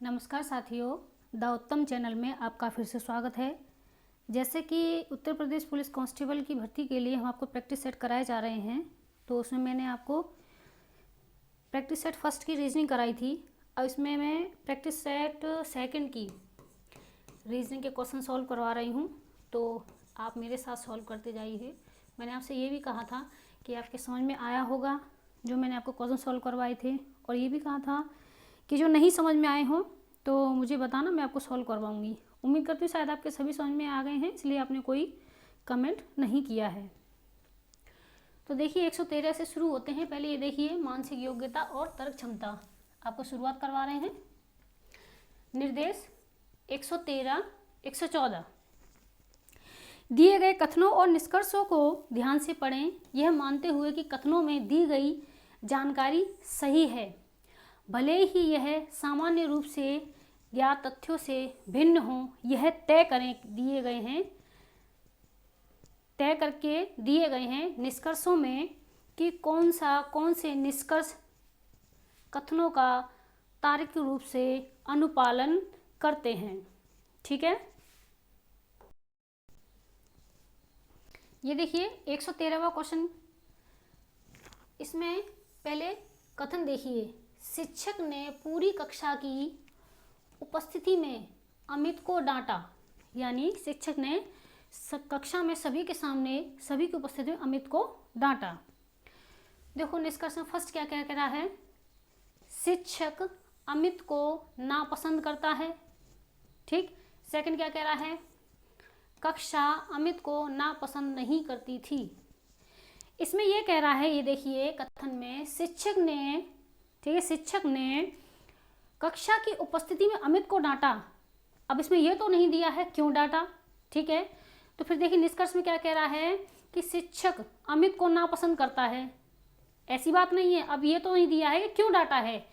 नमस्कार साथियों, द उत्तम चैनल में आपका फिर से स्वागत है। जैसे कि उत्तर प्रदेश पुलिस कांस्टेबल की भर्ती के लिए हम आपको प्रैक्टिस सेट कराए जा रहे हैं, तो उसमें मैंने आपको प्रैक्टिस सेट फर्स्ट की रीजनिंग कराई थी और इसमें मैं प्रैक्टिस सेट सेकंड की रीजनिंग के क्वेश्चन सॉल्व करवा रही हूँ, तो आप मेरे साथ सॉल्व करते जाइए। मैंने आपसे ये भी कहा था कि आपके समझ में आया होगा जो मैंने आपको क्वेश्चन सॉल्व करवाए थे, और ये भी कहा था कि जो नहीं समझ में आए हों तो मुझे बताना, मैं आपको सॉल्व करवाऊंगी। उम्मीद करती हूँ शायद आपके सभी समझ में आ गए हैं, इसलिए आपने कोई कमेंट नहीं किया है। तो देखिए 113 से शुरू होते हैं। पहले ये देखिए, मानसिक योग्यता और तर्क क्षमता। आपको शुरुआत करवा रहे हैं। निर्देश 113, 114। दिए गए कथनों और निष्कर्षों को ध्यान से पढ़ें, यह मानते हुए कि कथनों में दी गई जानकारी सही है, भले ही यह सामान्य रूप से ज्ञात तथ्यों से भिन्न हो। यह तय करके दिए गए हैं निष्कर्षों में कि कौन से निष्कर्ष कथनों का तार्किक रूप से अनुपालन करते हैं। ठीक है, ये देखिए 113वां क्वेश्चन। इसमें पहले कथन देखिए, शिक्षक ने पूरी कक्षा की उपस्थिति में अमित को डांटा। यानी शिक्षक ने कक्षा में सभी के सामने, सभी की उपस्थिति में अमित को डांटा। देखो निष्कर्ष में फर्स्ट क्या कह रहा है, शिक्षक अमित को नापसंद करता है। ठीक, सेकंड क्या कह रहा है, कक्षा अमित को नापसंद नहीं करती थी। इसमें यह कह रहा है, ये देखिए कथन में शिक्षक ने, ठीक है, शिक्षक ने कक्षा की उपस्थिति में अमित को डांटा। अब इसमें यह तो नहीं दिया है क्यों डांटा। ठीक है, तो फिर देखिए निष्कर्ष में क्या कह रहा है कि शिक्षक अमित को नापसंद करता है। ऐसी बात नहीं है, अब ये तो नहीं दिया है कि क्यों डांटा है,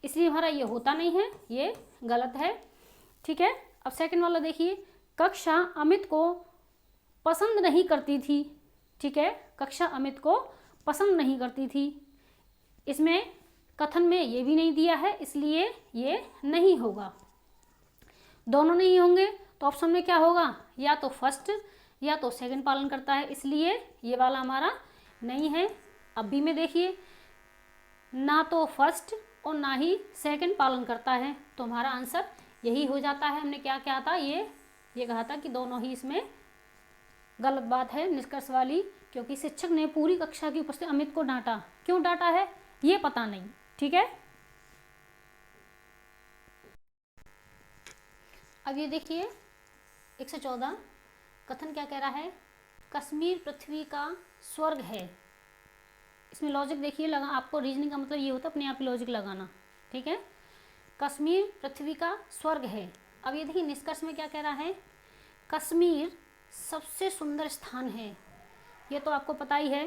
इसलिए हमारा ये होता नहीं है, ये गलत है। ठीक है, अब सेकंड वाला देखिए, कक्षा अमित को पसंद नहीं करती थी। ठीक है, कक्षा अमित को पसंद नहीं करती थी। इसमें कथन में ये भी नहीं दिया है, इसलिए ये नहीं होगा। दोनों नहीं होंगे तो ऑप्शन में क्या होगा, या तो फर्स्ट या तो सेकंड पालन करता है, इसलिए ये वाला हमारा नहीं है। अब भी में देखिए, ना तो फर्स्ट और ना ही सेकंड पालन करता है, तो हमारा आंसर यही हो जाता है। हमने क्या कहा था, ये कहा था कि दोनों ही इसमें गलत बात है निष्कर्ष वाली, क्योंकि शिक्षक ने पूरी कक्षा की उपस्थिति अमित को डांटा। क्यों डांटा है ये पता नहीं। ठीक है, अब ये देखिए 114, कथन क्या कह रहा है, कश्मीर पृथ्वी का स्वर्ग है। इसमें लॉजिक देखिए लगा, आपको रीजनिंग का मतलब ये होता है अपने आप ही लॉजिक लगाना। ठीक है, कश्मीर पृथ्वी का स्वर्ग है। अब ये देखिए निष्कर्ष में क्या कह रहा है, कश्मीर सबसे सुंदर स्थान है। ये तो आपको पता ही है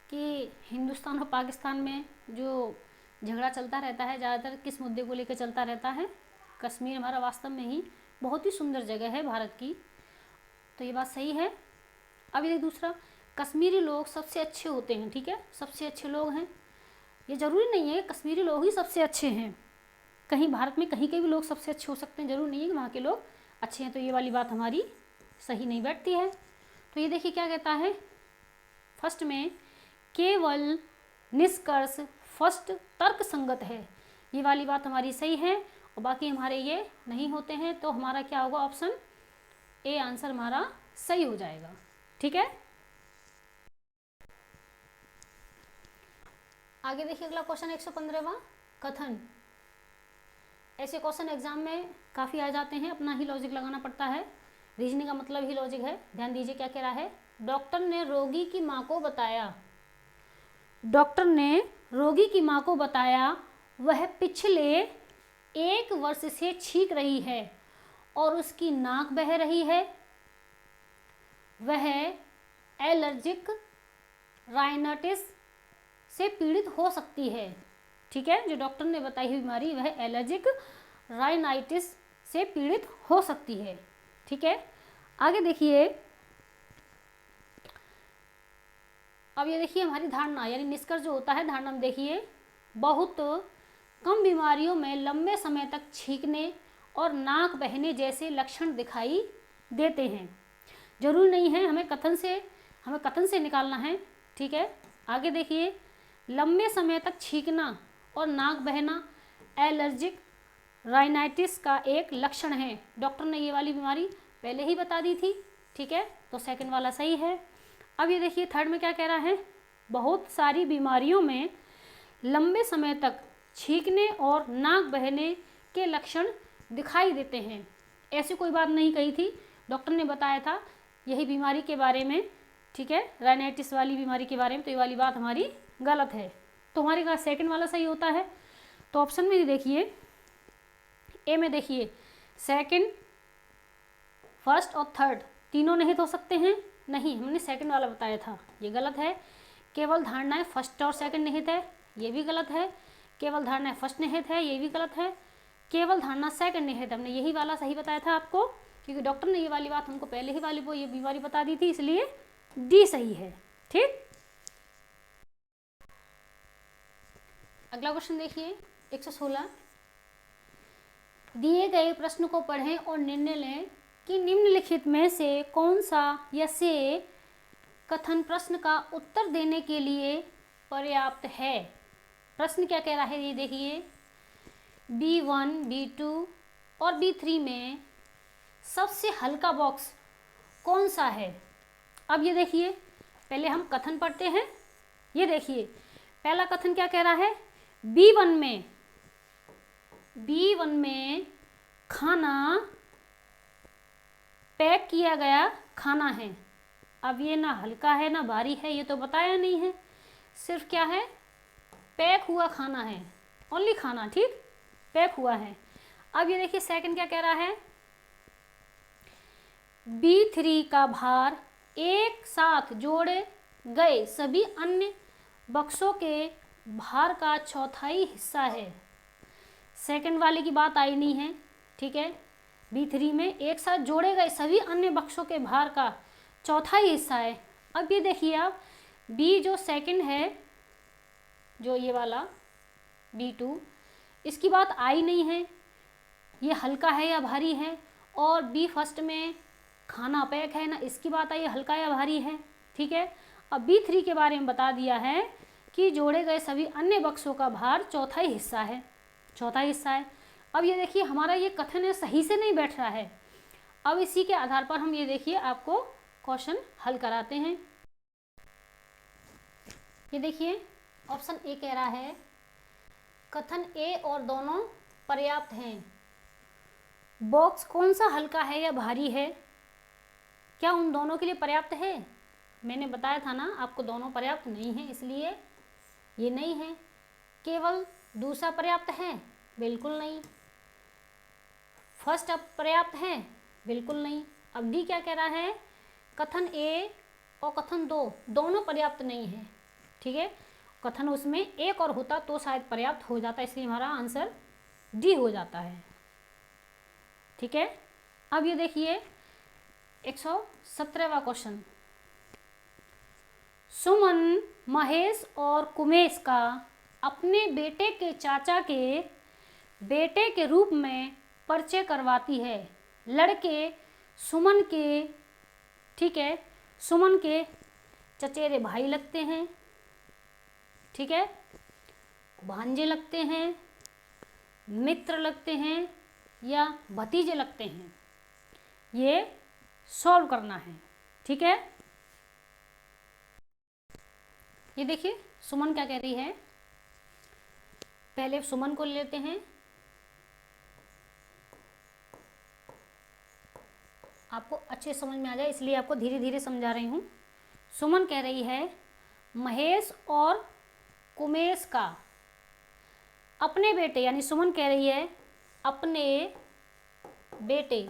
कि हिंदुस्तान और पाकिस्तान में जो झगड़ा चलता रहता है, ज़्यादातर किस मुद्दे को लेकर चलता रहता है, कश्मीर हमारा वास्तव में ही बहुत ही सुंदर जगह है भारत की, तो ये बात सही है। अब ये दूसरा, कश्मीरी लोग सबसे अच्छे होते हैं। ठीक है, सबसे अच्छे लोग हैं, ये जरूरी नहीं है कश्मीरी लोग ही सबसे अच्छे हैं, कहीं भारत में कहीं के भी लोग सबसे अच्छे हो सकते हैं, जरूरी नहीं है कि वहाँ के लोग अच्छे हैं, तो ये वाली बात हमारी सही नहीं बैठती है। तो ये देखिए क्या कहता है, फर्स्ट में केवल निष्कर्ष फर्स्ट तर्क संगत है, ये वाली बात हमारी सही है, और बाकी हमारे ये नहीं होते हैं, तो हमारा क्या होगा, ऑप्शन ए आंसर हमारा सही हो जाएगा। ठीक है, आगे देखिए अगला क्वेश्चन 115वां, कथन। ऐसे क्वेश्चन एग्जाम में काफ़ी आ जाते हैं, अपना ही लॉजिक लगाना पड़ता है, रीजनिंग का मतलब ही लॉजिक है। ध्यान दीजिए क्या कह रहा है, डॉक्टर ने रोगी की माँ को बताया, डॉक्टर ने रोगी की माँ को बताया वह पिछले 1 वर्ष से छींक रही है और उसकी नाक बह रही है, वह एलर्जिक राइनाइटिस से पीड़ित हो सकती है। ठीक है, जो डॉक्टर ने बताई हुई बीमारी वह एलर्जिक राइनाइटिस से पीड़ित हो सकती है। ठीक है, आगे देखिए, अब ये देखिए हमारी धारणा यानी निष्कर्ष जो होता है, धारणा में देखिए बहुत कम बीमारियों में लंबे समय तक छींकने और नाक बहने जैसे लक्षण दिखाई देते हैं। जरूर नहीं है, हमें कथन से निकालना है। ठीक है, आगे देखिए, लंबे समय तक छींकना और नाक बहना एलर्जिक राइनाइटिस का एक लक्षण है। डॉक्टर ने ये वाली बीमारी पहले ही बता दी थी। ठीक है, तो सेकंड वाला सही है। अब ये देखिए थर्ड में क्या कह रहा है, बहुत सारी बीमारियों में लंबे समय तक छींकने और नाक बहने के लक्षण दिखाई देते हैं। ऐसी कोई बात नहीं कही थी, डॉक्टर ने बताया था यही बीमारी के बारे में। ठीक है, राइनाइटिस वाली बीमारी के बारे में, तो ये वाली बात हमारी गलत है। तो हमारे कहा सेकंड वाला सही होता है। तो ऑप्शन में देखिए, ए में देखिए सेकंड, फर्स्ट और थर्ड तीनों निहित हो सकते हैं। नहीं, हमने सेकंड वाला बताया था, ये गलत है। केवल धारणाएं फर्स्ट और सेकंड निहित है, ये भी गलत है। केवल धारणाएं फर्स्ट निहित है, ये भी गलत है। केवल धारणा सेकंड निहित, हमने यही वाला सही बताया था आपको, क्योंकि डॉक्टर ने ये वाली बात हमको पहले ही वाली ये बीमारी बता दी थी, इसलिए डी सही है। ठीक, अगला क्वेश्चन देखिए 116। दिए गए प्रश्न को पढ़ें और निर्णय लें कि निम्नलिखित में से कौन सा या से कथन प्रश्न का उत्तर देने के लिए पर्याप्त है। प्रश्न क्या कह रहा है, ये देखिए, B1, B2 और B3 में सबसे हल्का बॉक्स कौन सा है। अब ये देखिए, पहले हम कथन पढ़ते हैं। ये देखिए, पहला कथन क्या कह रहा है, B1 में खाना पैक किया गया खाना है। अब ये ना हल्का है ना भारी है, ये तो बताया नहीं है, सिर्फ क्या है, पैक हुआ खाना है, ओनली खाना। ठीक, पैक हुआ है। अब ये देखिए सेकंड क्या कह रहा है, B3 का भार एक साथ जोड़े गए सभी अन्य बक्सों के भार का चौथाई हिस्सा है। सेकंड वाले की बात आई नहीं है। ठीक है, B3 में एक साथ जोड़े गए सभी अन्य बक्सों के भार का चौथाई हिस्सा है। अब ये देखिए आप, B जो सेकंड है, जो ये वाला B2, इसकी बात आई नहीं है, ये हल्का है या भारी है। और B फर्स्ट में खाना पैक है ना, इसकी बात आई हल्का या भारी है। ठीक है, अब B3 के बारे में बता दिया है कि जोड़े गए सभी अन्य बक्सों का भार चौथाई हिस्सा है, चौथा हिस्सा है। अब ये देखिए हमारा ये कथन है सही से नहीं बैठ रहा है। अब इसी के आधार पर हम ये देखिए आपको क्वेश्चन हल कराते हैं। ये देखिए ऑप्शन ए कह रहा है, कथन ए और दोनों पर्याप्त हैं। बॉक्स कौन सा हल्का है या भारी है, क्या उन दोनों के लिए पर्याप्त है। मैंने बताया था ना आपको, दोनों पर्याप्त नहीं है, इसलिए ये नहीं है। केवल दूसरा पर्याप्त है, बिल्कुल नहीं। फर्स्ट अब पर्याप्त है, बिल्कुल नहीं। अब डी क्या कह रहा है, कथन ए और कथन दो दोनों पर्याप्त नहीं है। ठीक है, कथन उसमें एक और होता तो शायद पर्याप्त हो जाता, इसलिए हमारा आंसर डी हो जाता है। ठीक है, अब ये देखिए 117वां क्वेश्चन, सुमन महेश और कुमेश का अपने बेटे के चाचा के बेटे के रूप में परिचय करवाती है। लड़के सुमन के, ठीक है, सुमन के चचेरे भाई लगते हैं। ठीक है, भांजे लगते हैं, मित्र लगते हैं या भतीजे लगते हैं, ये सॉल्व करना है। ठीक है, ये देखिए सुमन क्या कह रही है, पहले सुमन को लेते हैं। आपको अच्छे समझ में आ जाए इसलिए आपको धीरे धीरे समझा रही हूँ। सुमन कह रही है, महेश और कुमेश का अपने बेटे, यानी सुमन कह रही है अपने बेटे,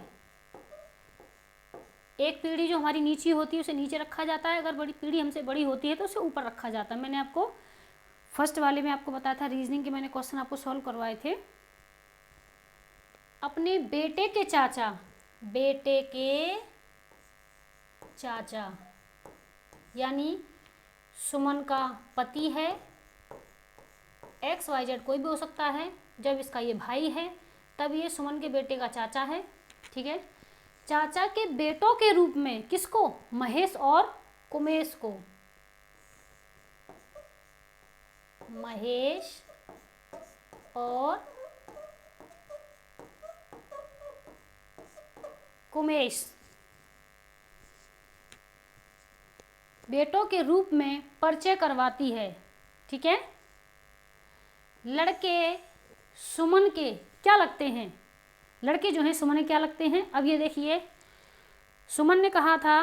एक पीढ़ी जो हमारी नीची होती है उसे नीचे रखा जाता है, अगर बड़ी पीढ़ी हमसे बड़ी होती है तो उसे ऊपर रखा जाता है। मैंने आपको फर्स्ट वाले में आपको बताया था, रीजनिंग के मैंने क्वेश्चन आपको सॉल्व करवाए थे। अपने बेटे के चाचा, बेटे के चाचा यानी सुमन का पति है, XYZ कोई भी हो सकता है। जब इसका ये भाई है तब ये सुमन के बेटे का चाचा है, ठीक है। चाचा के बेटों के रूप में किसको? महेश और कुमेश को। महेश और कुमेश बेटों के रूप में परिचय करवाती है, ठीक है। लड़के सुमन के क्या लगते हैं? लड़के जो हैं सुमन के क्या लगते हैं? अब ये देखिए, सुमन ने कहा था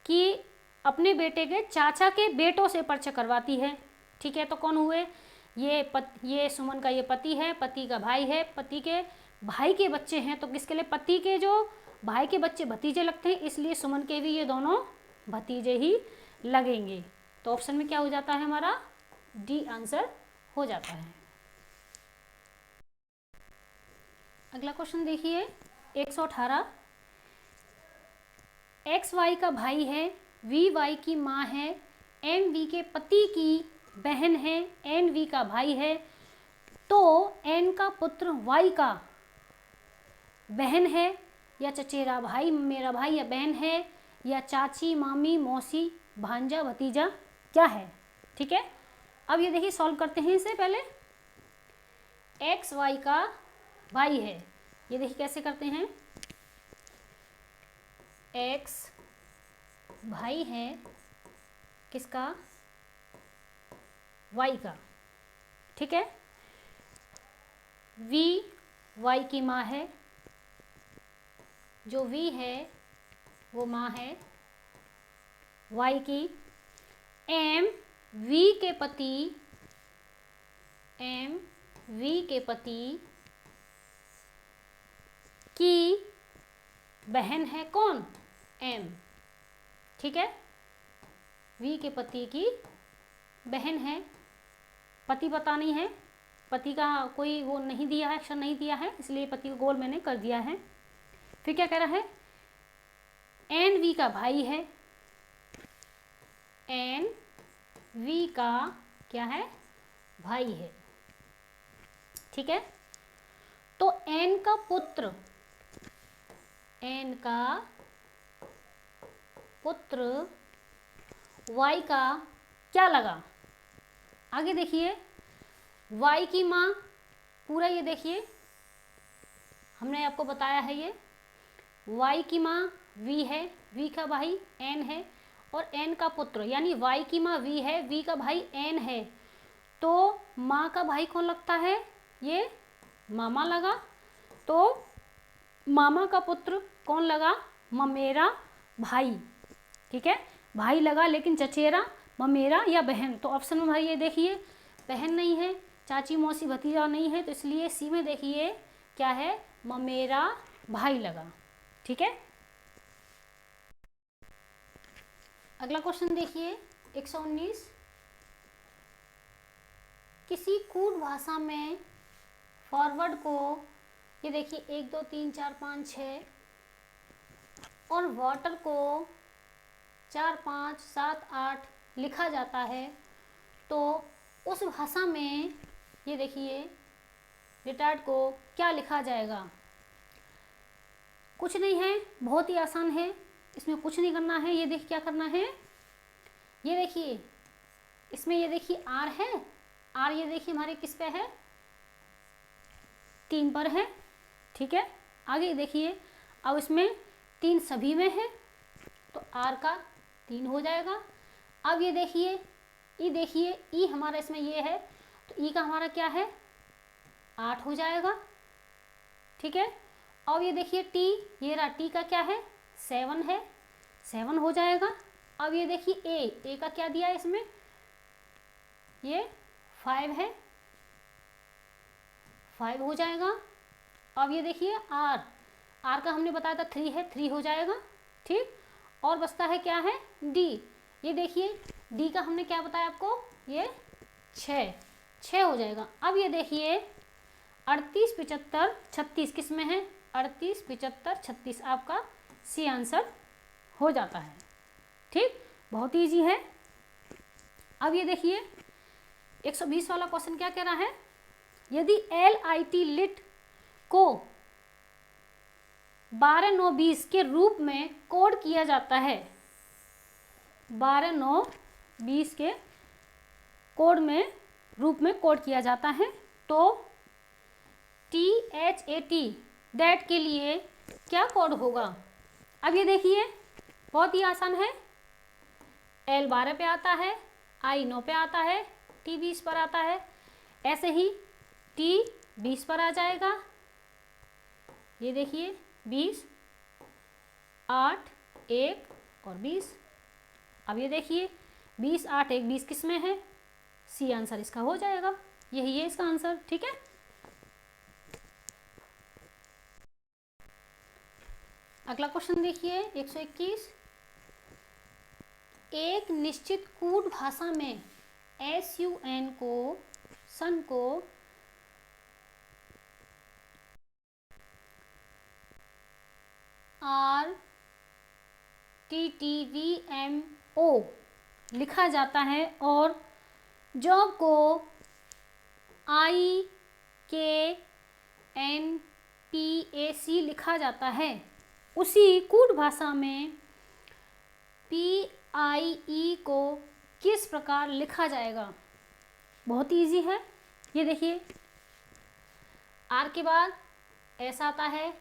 कि अपने बेटे के चाचा के बेटों से परिचय करवाती है, ठीक है। तो कौन हुए? ये सुमन का ये पति है, पति का भाई है, पति के भाई के बच्चे हैं। तो किसके लिए? पति के जो भाई के बच्चे भतीजे लगते हैं, इसलिए सुमन के भी ये दोनों भतीजे ही लगेंगे। तो ऑप्शन में क्या हो जाता है हमारा? डी आंसर हो जाता है। अगला क्वेश्चन देखिए 118। XY का भाई है, VY की माँ है, MV के पति की बहन है, NV का भाई है, तो N का पुत्र Y का बहन है या चचेरा भाई, मेरा भाई या बहन है, या चाची, मामी, मौसी, भांजा, भतीजा क्या है, ठीक है। अब ये देखिए सॉल्व करते हैं इसे। पहले XY का भाई है, ये देखिए कैसे करते हैं। X भाई है किसका? Y का, ठीक है। V Y की माँ है, जो V है वो माँ है Y की। M V के पति की बहन है कौन? M, ठीक है। V के पति की बहन है, पति पता नहीं है, पति का कोई वो नहीं दिया है, अक्षर नहीं दिया है, इसलिए पति को गोल मैंने कर दिया है। फिर क्या कह रहा है? NV का भाई है, NV का क्या है? भाई है, ठीक है। तो N का पुत्र Y का क्या लगा? आगे देखिए, Y की माँ पूरा ये देखिए हमने आपको बताया है, ये Y की माँ V है, V का भाई N है, और N का पुत्र यानी Y की माँ V है, V का भाई N है, तो माँ का भाई कौन लगता है? ये मामा लगा। तो मामा का पुत्र कौन लगा? ममेरा भाई, ठीक है। भाई लगा लेकिन चचेरा, ममेरा या बहन। तो ऑप्शन में भाई ये देखिए बहन नहीं है, चाची, मौसी, भतीजा नहीं है, तो इसलिए सी में देखिए क्या है? ममेरा भाई लगा, ठीक है। अगला क्वेश्चन देखिए 119। किसी कूट भाषा में फॉरवर्ड को ये देखिए 1 2 3 4 5 6 और वाटर को 4 5 7 8 लिखा जाता है, तो उस भाषा में ये देखिए रिटार्ड को क्या लिखा जाएगा? कुछ नहीं है, बहुत ही आसान है, इसमें कुछ नहीं करना है। ये देखिए क्या करना है, ये देखिए इसमें ये देखिए आर है, आर ये देखिए हमारे किस पे है? 3 पर है, ठीक है। आगे देखिए अब इसमें 3 सभी में है, तो आर का 3 हो जाएगा। अब ये देखिए ई हमारा इसमें ये है, तो ई का हमारा क्या है? 8 हो जाएगा, ठीक है। अब ये देखिए टी, ये रहा टी का क्या है? 7 है, 7 हो जाएगा। अब ये देखिए ए का क्या दिया है इसमें? ये 5 है, 5 हो जाएगा। अब ये देखिए आर का हमने बताया था 3 है, 3 हो जाएगा, ठीक। और बचता है क्या है? डी। ये देखिए डी का हमने क्या बताया आपको? ये 6 हो जाएगा। अब ये देखिए 38 75 36 किस में है? 38 75 36 आपका सी आंसर हो जाता है, ठीक। बहुत ईजी है। अब ये देखिए 120 वाला क्वेश्चन क्या कह रहा है, यदि LIT लिट को 12-9-20 के रूप में कोड किया जाता है, 12-9-20 के कोड में रूप में कोड किया जाता है, तो THAT दैट के लिए क्या कोड होगा। अब ये देखिए बहुत ही आसान है, L 12 पे आता है, I 9 पे आता है, T 20 पर आता है, ऐसे ही T 20 पर आ जाएगा। ये देखिए 20, 8, 1 और 20। अब ये देखिए 20, 8, 1, 20 किस में है, सी आंसर इसका हो जाएगा, यही है इसका आंसर। ठीक है, अगला क्वेश्चन देखिए 121। एक निश्चित कूट भाषा में SUN को सन को RTTVMO लिखा जाता है और जॉब को IKNPAC लिखा जाता है, उसी कूट भाषा में PIE को किस प्रकार लिखा जाएगा। बहुत इजी है, ये देखिए R के बाद S आता है,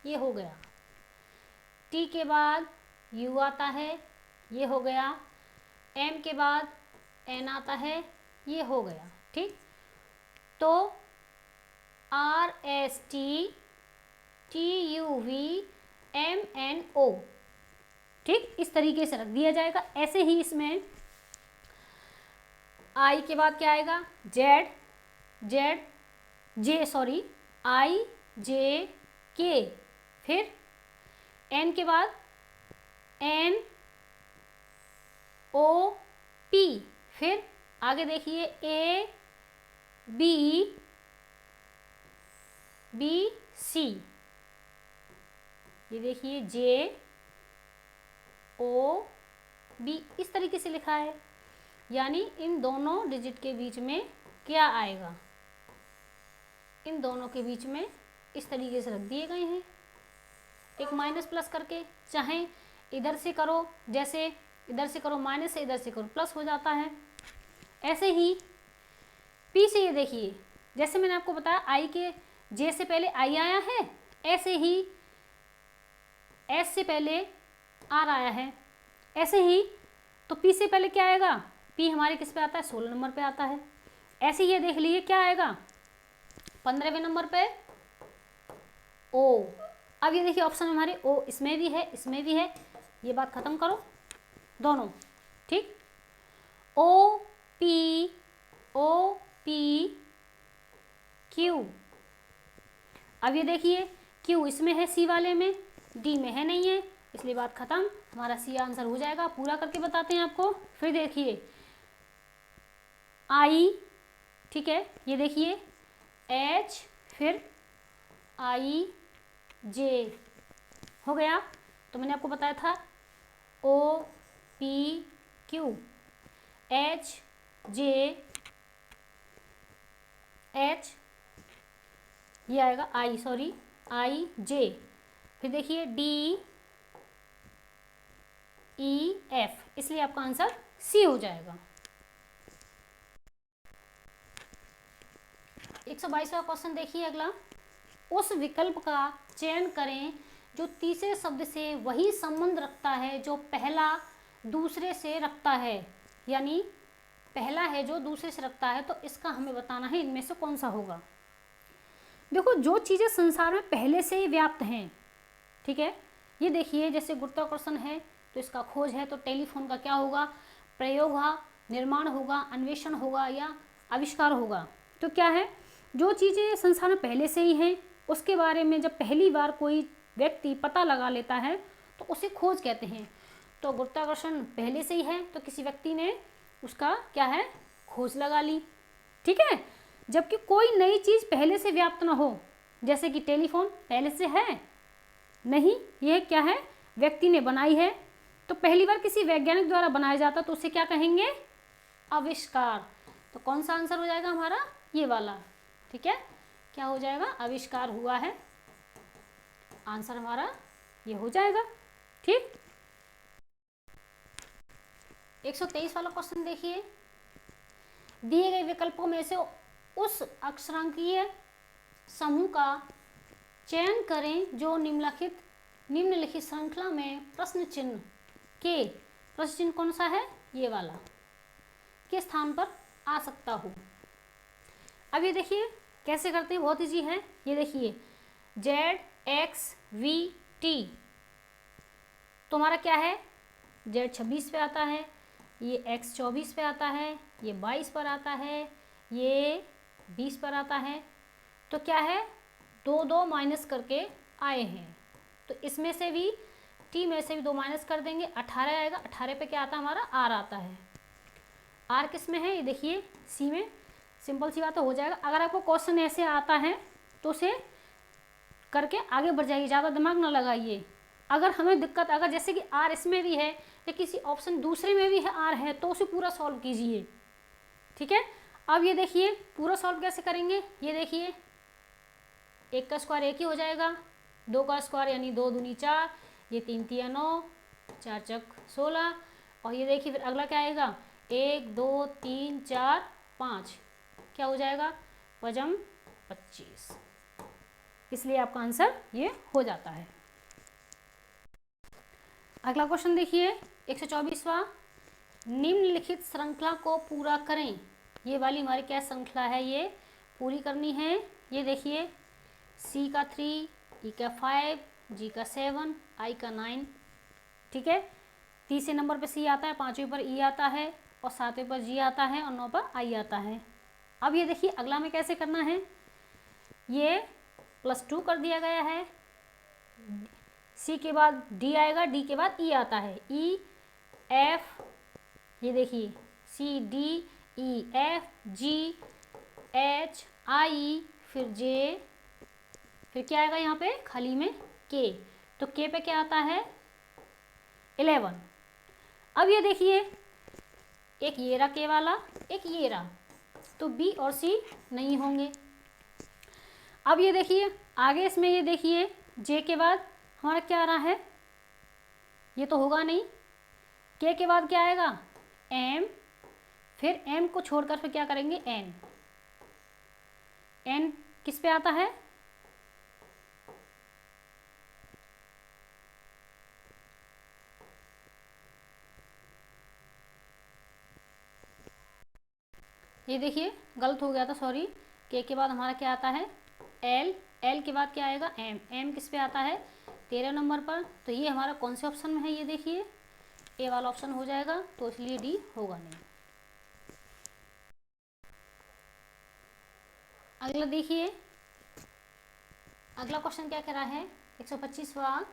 ये हो गया, T के बाद U आता है, ये हो गया, M के बाद N आता है, ये हो गया। ठीक, तो RSTTUVMNO, ठीक, इस तरीके से रख दिया जाएगा। ऐसे ही इसमें I के बाद क्या आएगा, IJK, फिर N के बाद NOP, फिर आगे देखिए ABBC, ये देखिए JOB, इस तरीके से लिखा है। यानी इन दोनों डिजिट के बीच में क्या आएगा, इन दोनों के बीच में इस तरीके से रख दिए गए हैं, एक माइनस प्लस करके, चाहे इधर से करो, जैसे इधर से करो माइनस से, इधर से करो प्लस हो जाता है। ऐसे ही P से ये देखिए, जैसे मैंने आपको बताया I के J से पहले I आया है, ऐसे ही S से पहले R आया है, ऐसे ही तो P से पहले क्या आएगा, P हमारे किस पे आता है, 16 नंबर पे आता है। ऐसे ही ये देख लीजिए क्या आएगा 15वें नंबर पे O। अब ये देखिए ऑप्शन हमारे O इसमें भी है, इसमें भी है, ये बात खत्म करो दोनों। ठीक, OP Q, अब ये देखिए Q इसमें है, C वाले में, D में है नहीं है, इसलिए बात खत्म, हमारा C आंसर हो जाएगा। पूरा करके बताते हैं आपको। फिर देखिए I, ठीक है, ये देखिए H, फिर IJ हो गया। तो मैंने आपको बताया था OPQ HJ H, ये आएगा IJ, फिर देखिए DEF, इसलिए आपका आंसर C हो जाएगा। 122वां क्वेश्चन देखिए अगला, उस विकल्प का चयन करें जो तीसरे शब्द से वही संबंध रखता है जो पहला दूसरे से रखता है। यानी पहला है जो दूसरे से रखता है, तो इसका हमें बताना है इनमें से कौन सा होगा। देखो जो चीज़ें संसार में पहले से ही व्याप्त हैं, ठीक है, ये देखिए जैसे गुरुत्वाकर्षण है तो इसका खोज है, तो टेलीफोन का क्या होगा, प्रयोग होगा, निर्माण होगा, अन्वेषण होगा या आविष्कार होगा। तो क्या है, जो चीज़ें संसार में पहले से ही हैं उसके बारे में जब पहली बार कोई व्यक्ति पता लगा लेता है तो उसे खोज कहते हैं। तो गुरुत्वाकर्षण पहले से ही है तो किसी व्यक्ति ने उसका क्या है, खोज लगा ली। ठीक है, जबकि कोई नई चीज़ पहले से व्याप्त ना हो, जैसे कि टेलीफोन पहले से है नहीं, यह क्या है, व्यक्ति ने बनाई है, तो पहली बार किसी वैज्ञानिक द्वारा बनाया जाता तो उसे क्या कहेंगे, आविष्कार। तो कौन सा आंसर हो जाएगा हमारा, ये वाला। ठीक है, क्या हो जाएगा, आविष्कार हुआ है, आंसर हमारा ये हो जाएगा। ठीक, 123 वाला क्वेश्चन देखिए, दिए गए विकल्पों में से उस अक्षरांकीय समूह का चयन करें जो निम्नलिखित श्रृंखला में प्रश्न चिन्ह कौन सा है, ये वाला, के स्थान पर आ सकता हो। अब ये देखिए कैसे करते हैं, बहुत ईजी है। ये देखिए ZXVT तो हमारा क्या है, Z 26 पे आता है, ये X 24 पे आता है, ये 22 पर आता है, ये 20 पर आता है। तो क्या है, 2 माइनस करके आए हैं, तो इसमें से भी T में से भी 2 माइनस कर देंगे, 18 आएगा। 18 पे क्या आता है हमारा, R आता है। R किस में है, ये देखिए C में। सिंपल सी बात हो जाएगा। अगर आपको क्वेश्चन ऐसे आता है तो उसे करके आगे बढ़ जाइए, ज़्यादा दिमाग ना लगाइए। अगर हमें दिक्कत, अगर जैसे कि R इसमें भी है या किसी ऑप्शन दूसरे में भी है R है, तो उसे पूरा सॉल्व कीजिए। ठीक है, अब ये देखिए पूरा सॉल्व कैसे करेंगे, ये देखिए 1 का स्क्वायर 1 ही हो जाएगा, 2 का स्क्वायर यानी 2 दूनी 4, ये 3 तिया 9, 4 चक 16, और ये देखिए फिर अगला क्या आएगा, 1 2 3 4 5, क्या हो जाएगा, पजम 25। इसलिए आपका आंसर ये हो जाता है। अगला क्वेश्चन देखिए 124वां, निम्नलिखित श्रृंखला को पूरा करें। ये वाली हमारी क्या श्रृंखला है, ये पूरी करनी है। ये देखिए C का 3, E का 5, G का 7, I का 9। ठीक है, तीसरे नंबर पे C आता है, 5वें पर E आता है, और 7वें पर G आता है, और 9 पर I आता है। अब ये देखिए अगला में कैसे करना है, ये +2 कर दिया गया है, C के बाद D आएगा, D के बाद E आता है, E F, ये देखिए C D E F G H I, फिर J, फिर क्या आएगा यहाँ पे खाली में K, तो K पे क्या आता है 11। अब ये देखिए एक ये रहा K वाला, एक ये रहा, तो B और C नहीं होंगे। अब ये देखिए आगे इसमें, ये देखिए J के बाद हमारा क्या आ रहा है, ये तो होगा नहीं। K के बाद क्या आएगा M, फिर M को छोड़कर फिर क्या करेंगे N। N किस पे आता है, ये देखिए गलत हो गया था, सॉरी। K के बाद हमारा क्या आता है L, L के बाद क्या आएगा M, M किस पे आता है 13 नंबर पर। तो ये हमारा कौन से ऑप्शन में है, ये देखिए A वाला ऑप्शन हो जाएगा, तो इसलिए D होगा नहीं। अगला देखिए, अगला क्वेश्चन क्या कह रहा है 125वां,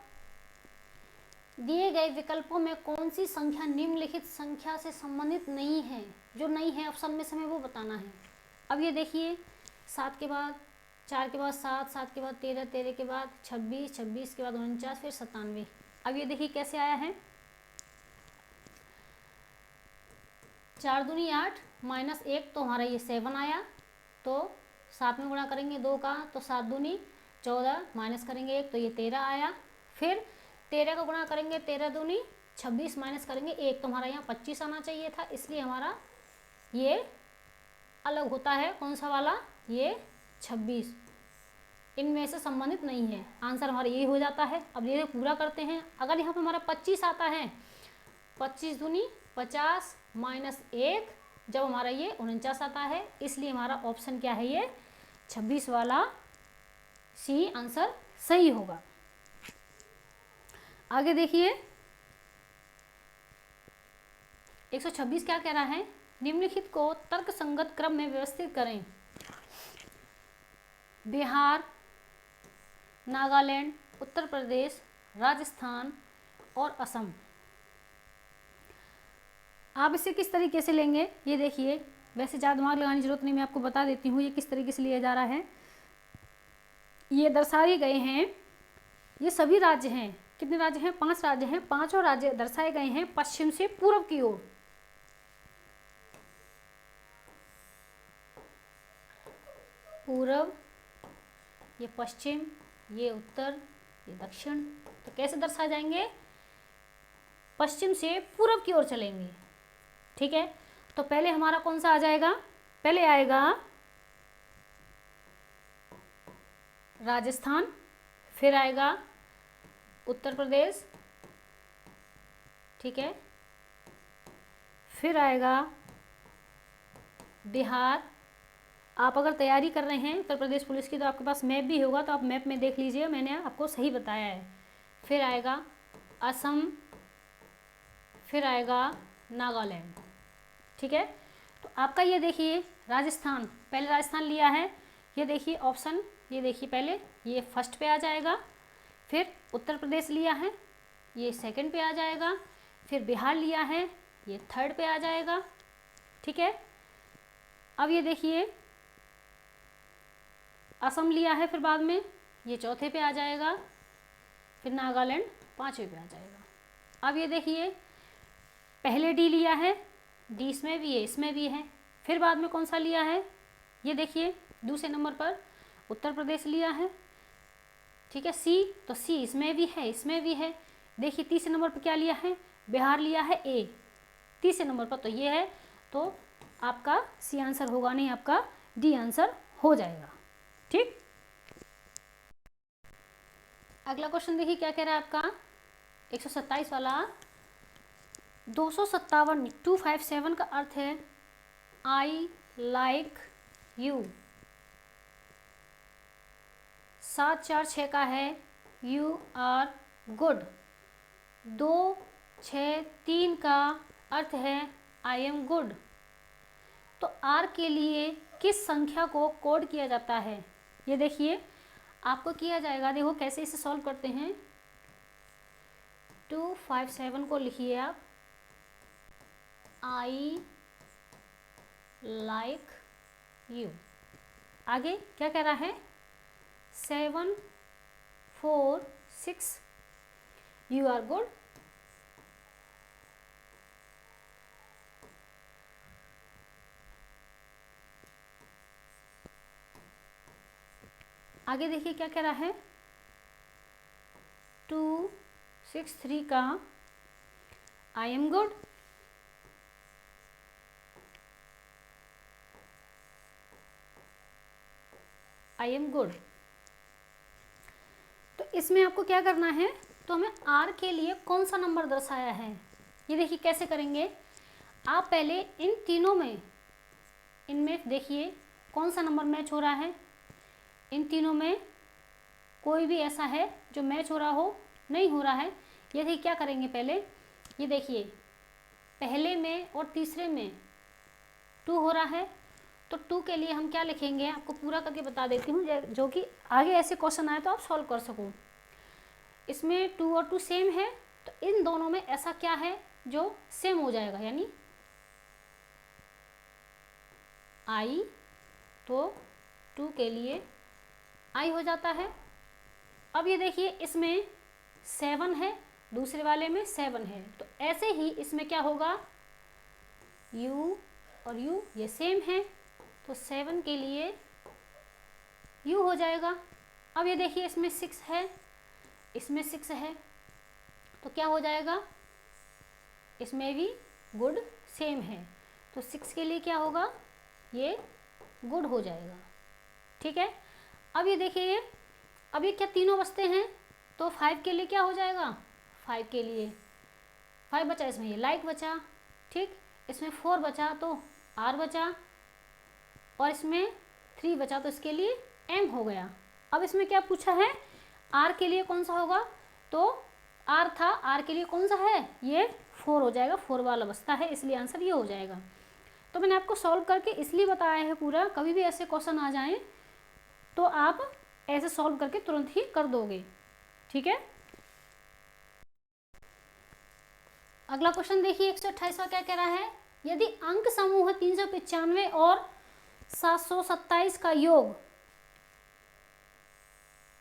दिए गए विकल्पों में कौन सी संख्या निम्नलिखित संख्या से संबंधित नहीं है, जो नहीं है ऑप्शन में से हमें वो बताना है। अब ये देखिए 7 के बाद 4 के बाद 7, 7 के बाद 13, 13 के बाद 26, 26 के बाद 49, फिर 97। अब ये देखिए कैसे आया है, 4 दूनी 8 माइनस 1, तो हमारा ये 7 आया, तो 7 में गुणा करेंगे 2 का, तो 7 दूनी 14, माइनस करेंगे 1, तो ये 13 आया। फिर 13 का गुणा करेंगे 13 दूनी 26, माइनस करेंगे 1, तो हमारा यहाँ 25 आना चाहिए था, इसलिए हमारा ये अलग होता है। कौन सा वाला, ये 26 इनमें से संबंधित नहीं है, आंसर हमारा यही हो जाता है। अब ये पूरा करते हैं, अगर यहाँ पर हमारा 25 आता है, 25 दूनी 50 माइनस 1, जब हमारा ये 49 आता है, इसलिए हमारा ऑप्शन क्या है, ये 26 वाला सी आंसर सही होगा। आगे देखिए 126 क्या कह रहा है, निम्नलिखित को तर्क संगत क्रम में व्यवस्थित करें। बिहार, नागालैंड, उत्तर प्रदेश, राजस्थान और असम। आप इसे किस तरीके से लेंगे, ये देखिए, वैसे ज़्यादा दिमाग लगाने की जरूरत नहीं, मैं आपको बता देती हूँ ये किस तरीके से लिया जा रहा है। ये दर्शाए गए हैं, ये सभी राज्य हैं, कितने राज्य हैं, 5 राज्य हैं, 5 राज्य दर्शाए गए हैं पश्चिम से पूर्व की ओर। पूर्व, ये पश्चिम, ये उत्तर, ये दक्षिण। तो कैसे दर्शाए जाएंगे? पश्चिम से पूर्व की ओर चलेंगे। ठीक है, तो पहले हमारा कौन सा आ जाएगा? पहले आएगा राजस्थान, फिर आएगा उत्तर प्रदेश, ठीक है, फिर आएगा बिहार। आप अगर तैयारी कर रहे हैं उत्तर प्रदेश पुलिस की तो आपके पास मैप भी होगा, तो आप मैप में देख लीजिए, मैंने आपको सही बताया है। फिर आएगा असम, फिर आएगा नागालैंड। ठीक है, तो आपका ये देखिए राजस्थान, पहले राजस्थान लिया है, ये देखिए ऑप्शन, ये देखिए पहले ये फर्स्ट पे आ जाएगा। फिर उत्तर प्रदेश लिया है, ये सेकंड पे आ जाएगा। फिर बिहार लिया है, ये थर्ड पे आ जाएगा। ठीक है, अब ये देखिए असम लिया है, फिर बाद में ये चौथे पे आ जाएगा। फिर नागालैंड पांचवे पे आ जाएगा। अब ये देखिए पहले डी लिया है, डी इसमें भी है, इसमें भी है। फिर बाद में कौन सा लिया है? ये देखिए दूसरे नंबर पर उत्तर प्रदेश लिया है। ठीक है, सी, तो सी इसमें भी है, इसमें भी है। देखिए तीसरे नंबर पर क्या लिया है? बिहार लिया है, ए तीसरे नंबर पर, तो ये है। तो आपका सी आंसर होगा नहीं, आपका डी आंसर हो जाएगा। ठीक, अगला क्वेश्चन देखिए क्या कह रहा है आपका 127 वाला। 257 257 का अर्थ है आई लाइक यू। 746 का है यू आर गुड। 263 का अर्थ है आई एम गुड। तो आर के लिए किस संख्या को कोड किया जाता है? ये देखिए आपको किया जाएगा, देखो कैसे इसे सॉल्व करते हैं। 257 को लिखिए आप आई लाइक यू। आगे क्या कह रहा है? 7 4 6 यू आर गुड। आगे देखिए क्या कह रहा है? 263 का I am good. I am good. तो इसमें आपको क्या करना है? तो हमें आर के लिए कौन सा नंबर दर्शाया है, ये देखिए कैसे करेंगे। आप पहले इन तीनों में, इनमें देखिए कौन सा नंबर मैच हो रहा है। इन तीनों में कोई भी ऐसा है जो मैच हो रहा हो? नहीं हो रहा है। ये देखिए क्या करेंगे पहले, ये देखिए पहले में और तीसरे में 2 हो रहा है, तो 2 के लिए हम क्या लिखेंगे आपको पूरा करके बता देती हूँ, जो कि आगे ऐसे क्वेश्चन आए तो आप सॉल्व कर सको। इसमें 2 और 2 सेम है, तो इन दोनों में ऐसा क्या है जो सेम हो जाएगा, यानी आई, तो 2 के लिए आई हो जाता है। अब ये देखिए इसमें 7 है, दूसरे वाले में 7 है, तो ऐसे ही इसमें क्या होगा? u और u ये सेम है, तो 7 के लिए u हो जाएगा। अब ये देखिए इसमें 6 है, इसमें 6 है, तो क्या हो जाएगा? इसमें भी गुड सेम है, तो 6 के लिए क्या होगा? ये गुड हो जाएगा। ठीक है, अब ये देखिए अब ये क्या तीनों बचते हैं, तो 5 के लिए क्या हो जाएगा? 5 के लिए 5 बचा, इसमें ये लाइक बचा। ठीक, इसमें 4 बचा तो आर बचा, और इसमें 3 बचा तो इसके लिए एम हो गया। अब इसमें क्या पूछा है? आर के लिए कौन सा होगा? तो आर था, आर के लिए कौन सा है? ये 4 हो जाएगा, 4 वाला बचता है, इसलिए आंसर ये हो जाएगा। तो मैंने आपको सॉल्व करके इसलिए बताया है पूरा, कभी भी ऐसे क्वेश्चन आ जाएं तो आप ऐसे सॉल्व करके तुरंत ही कर दोगे। ठीक है, अगला क्वेश्चन देखिए 128वां क्या कह रहा है? यदि अंक समूह 395 और 727 का योग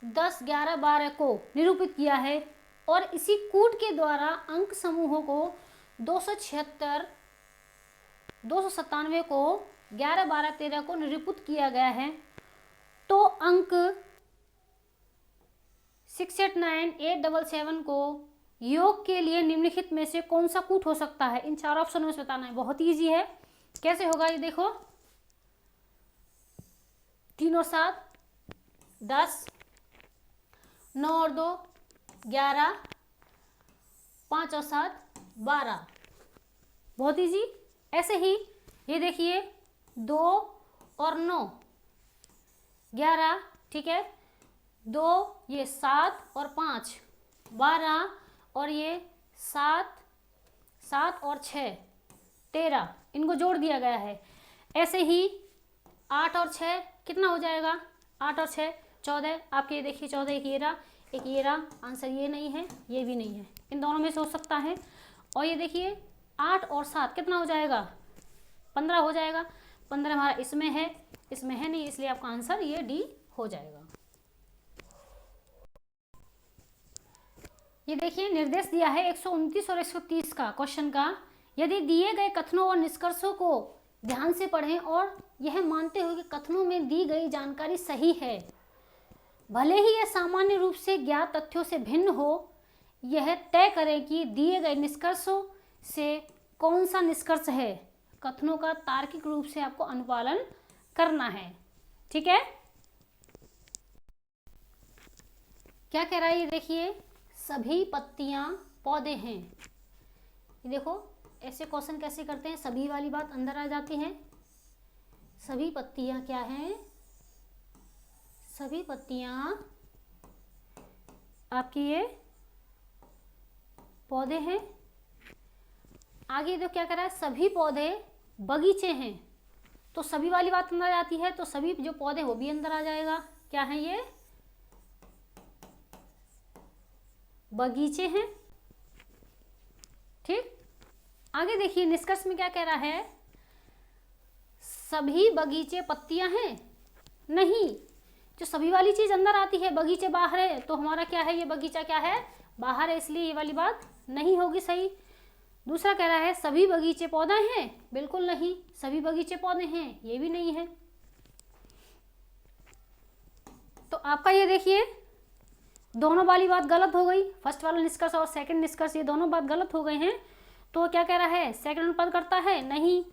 10, 11, 12 को निरूपित किया है और इसी कूट के द्वारा अंक समूहों को 276, 297 को 11, 12, 13 को निरूपित किया गया है, अंक 689877 को योग के लिए निम्नलिखित में से कौन सा कूट हो सकता है? इन चार ऑप्शनों में से बताना है। बहुत ईजी है। कैसे होगा ये देखो, 3 और 7 10, 9 और 2 11, 5 और 7 12। बहुत इजी। ऐसे ही ये देखिए 2 और 9 11, ठीक है, 2 ये 7 और 5 12, और ये 7 और 6 13, इनको जोड़ दिया गया है। ऐसे ही 8 और 6 कितना हो जाएगा? 8 और 6 14। आपके देखिए 14, एक ये रहा, आंसर ये नहीं है, ये भी नहीं है, इन दोनों में से हो सकता है। और ये देखिए 8 और 7 कितना हो जाएगा? 15 हो जाएगा। 15 हमारा इसमें है नहीं, इसलिए आपका आंसर ये डी हो जाएगा। ये देखिए निर्देश दिया है 129 और 130 का क्वेश्चन का। यदि दिए गए कथनों और निष्कर्षों को ध्यान से पढ़ें और यह मानते हुए कि कथनों में दी गई जानकारी सही है, भले ही यह सामान्य रूप से ज्ञात तथ्यों से भिन्न हो, यह तय करें कि दिए गए निष्कर्षों से कौन सा निष्कर्ष है। कथनों का तार्किक रूप से आपको अनुपालन करना है। ठीक है, क्या कह रहा है ये देखिए, सभी पत्तियां पौधे हैं। ये देखो ऐसे क्वेश्चन कैसे करते हैं, सभी वाली बात अंदर आ जाती है। सभी पत्तियां क्या हैं? सभी पत्तियां आपकी ये पौधे हैं। आगे तो क्या कर रहा है, सभी पौधे बगीचे हैं, तो सभी वाली बात अंदर आती है, तो सभी जो पौधे वो भी अंदर आ जाएगा। क्या है ये? बगीचे हैं। ठीक, आगे देखिए निष्कर्ष में क्या कह रहा है, सभी बगीचे पत्तियां हैं? नहीं, जो सभी वाली चीज अंदर आती है, बगीचे बाहर है, तो हमारा क्या है, ये बगीचा क्या है, बाहर है, इसलिए ये वाली बात नहीं होगी सही। दूसरा कह रहा है सभी बगीचे पौधे हैं, बिल्कुल नहीं, सभी बगीचे पौधे हैं, ये भी नहीं है। तो आपका ये देखिए दोनों वाली बात गलत हो गई, फर्स्ट वाला निष्कर्ष और सेकंड निष्कर्ष, ये दोनों बात गलत हो गए हैं। तो क्या कह रहा है, सेकंड अनुपात करता है? नहीं।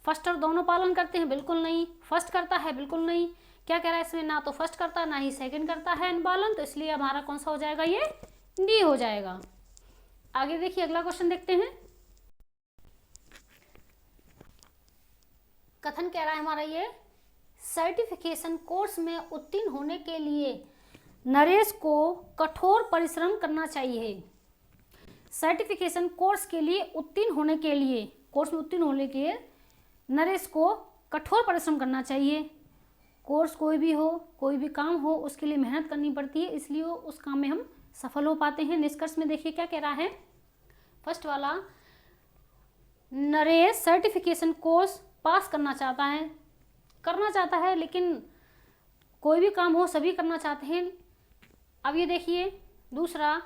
फर्स्ट और दोनों पालन करते हैं? बिल्कुल नहीं। फर्स्ट करता है? बिल्कुल नहीं। क्या कह रहा है इसमें, ना तो फर्स्ट करता है ना ही सेकंड करता है अनुपालन, तो इसलिए हमारा कौन सा हो जाएगा, ये डी हो जाएगा। आगे देखिए अगला क्वेश्चन देखते हैं। कथन कह रहा है हमारा ये, सर्टिफिकेशन कोर्स में उत्तीर्ण होने के लिए नरेश को कठोर परिश्रम करना चाहिए। सर्टिफिकेशन कोर्स के लिए उत्तीर्ण होने के लिए, कोर्स में उत्तीर्ण होने के लिए नरेश को कठोर परिश्रम करना चाहिए। कोर्स कोई भी हो, कोई भी काम हो, उसके लिए मेहनत करनी पड़ती है, इसलिए उस काम में हम सफल हो पाते हैं। निष्कर्ष में देखिए क्या कह रहा है, फर्स्ट वाला, नरेश सर्टिफिकेशन कोर्स पास करना चाहता है, लेकिन कोई भी काम हो सभी करना चाहते हैं। अब ये देखिए दूसरा,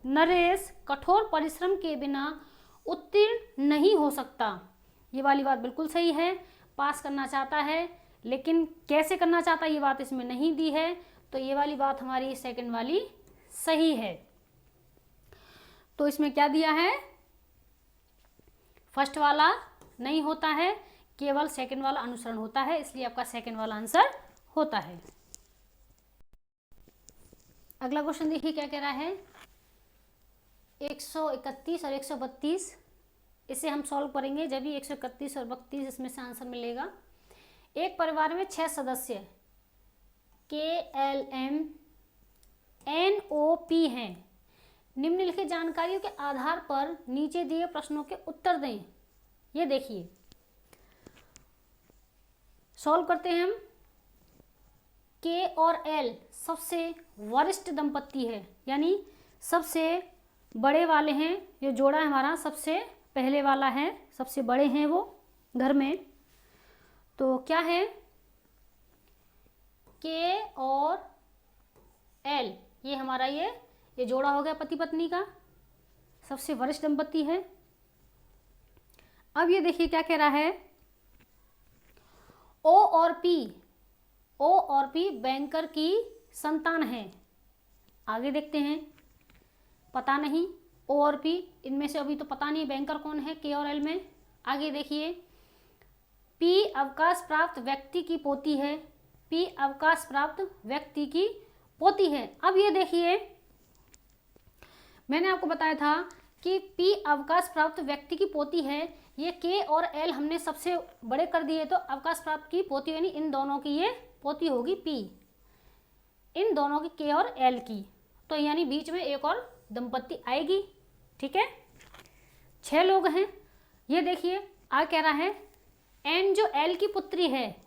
नरेश कठोर परिश्रम के बिना उत्तीर्ण नहीं हो सकता। ये वाली बात बिल्कुल सही है, पास करना चाहता है, लेकिन कैसे करना चाहता है ये बात इसमें नहीं दी है, तो ये वाली बात हमारी सेकंड वाली सही है। तो इसमें क्या दिया है, फर्स्ट वाला नहीं होता है, केवल सेकंड वाला अनुसरण होता है, इसलिए आपका सेकंड वाला आंसर होता है। अगला क्वेश्चन देखिए क्या कह रहा है, 131 और 132, इसे हम सॉल्व करेंगे जब भी 131 और 32 इसमें से आंसर मिलेगा। एक परिवार में 6 सदस्य KLMNOP हैं। निम्नलिखित जानकारियों के आधार पर नीचे दिए प्रश्नों के उत्तर दें। ये देखिए सॉल्व करते हैं हम। K और L सबसे वरिष्ठ दंपत्ति है, यानी सबसे बड़े वाले हैं, ये जोड़ा है हमारा सबसे पहले वाला है, सबसे बड़े हैं वो घर में। तो क्या है, K और L, ये हमारा ये जोड़ा हो गया पति पत्नी का, सबसे वरिष्ठ दंपत्ति है। अब ये देखिए क्या कह रहा है, O और P ओ और पी बैंकर की संतान है। आगे देखते हैं, पता नहीं ओ और पी, इनमें से अभी तो पता नहीं बैंकर कौन है के और एल में। आगे देखिए, पी अवकाश प्राप्त व्यक्ति की पोती है। पी अवकाश प्राप्त व्यक्ति की पोती है। अब ये देखिए, मैंने आपको बताया था कि पी अवकाश प्राप्त व्यक्ति की पोती है। ये के और एल हमने सबसे बड़े कर दिए, तो अवकाश प्राप्त की पोती यानी इन दोनों की ये पोती होगी पी, इन दोनों की के और एल की, तो यानी बीच में एक और दंपत्ति आएगी। ठीक है, 6 लोग हैं। ये देखिए आ कह रहा है एन जो एल की पुत्री है,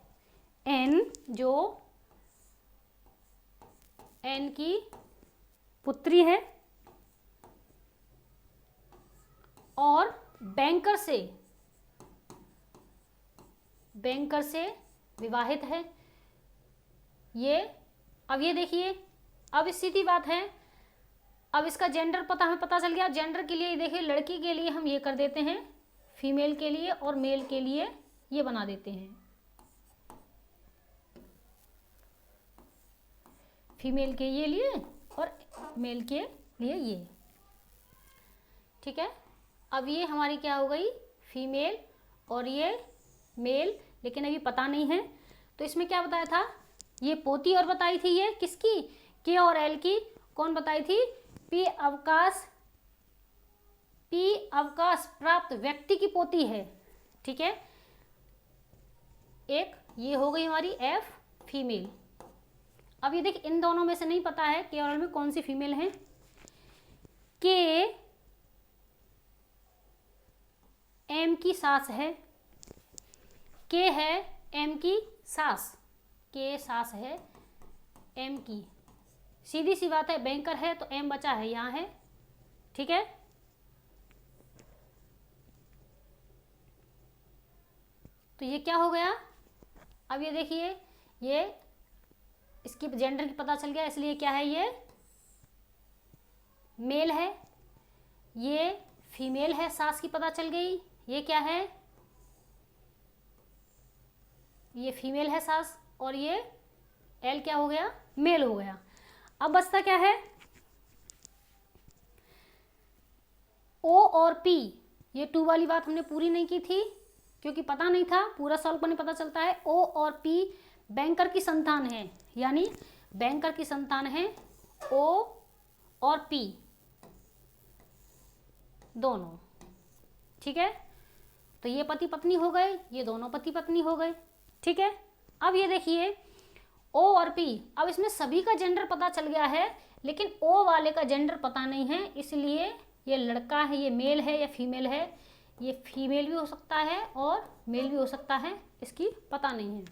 एन जो एन की पुत्री है और बैंकर से विवाहित है। ये अब ये देखिए, अब सीधी बात है, अब इसका जेंडर हमें पता चल गया। जेंडर के लिए देखिए, लड़की के लिए हम ये कर देते हैं फीमेल के लिए, और मेल के लिए ये बना देते हैं, फीमेल के ये लिए और मेल के लिए ये। ठीक है, अब ये हमारी क्या हो गई, फीमेल और ये मेल, लेकिन अभी पता नहीं है। तो इसमें क्या बताया था, ये पोती और बताई थी, ये किसकी, के और एल की। कौन बताई थी, पी अवकाश प्राप्त व्यक्ति की पोती है। ठीक है, एक ये हो गई हमारी एफ फीमेल। अब ये देख, इन दोनों में से नहीं पता है के और एल में कौन सी फीमेल है। के एम की सास है, के है एम की सास, के सास है एम की। सीधी सी बात है, बैंकर है तो एम बचा है, यहाँ है। ठीक है, तो ये क्या हो गया, अब ये देखिए, ये इसकी जेंडर की पता चल गया, इसलिए क्या है, ये मेल है, ये फीमेल है, सास की पता चल गई। ये क्या है, ये फीमेल है सास, और ये एल क्या हो गया, मेल हो गया। अब बचता क्या है, ओ और पी। ये 2 वाली बात हमने पूरी नहीं की थी क्योंकि पता नहीं था, पूरा सॉल्व करने पता चलता है। ओ और पी बैंकर की संतान है, यानी बैंकर की संतान है ओ और पी दोनों। ठीक है, तो ये पति पत्नी हो गए, ये दोनों पति पत्नी हो गए। ठीक है, अब ये देखिए ओ और पी, अब इसमें सभी का जेंडर पता चल गया है, लेकिन ओ वाले का जेंडर पता नहीं है, इसलिए ये लड़का है, ये मेल है या फीमेल है। ये फीमेल भी हो सकता है और मेल भी हो सकता है, इसकी पता नहीं है।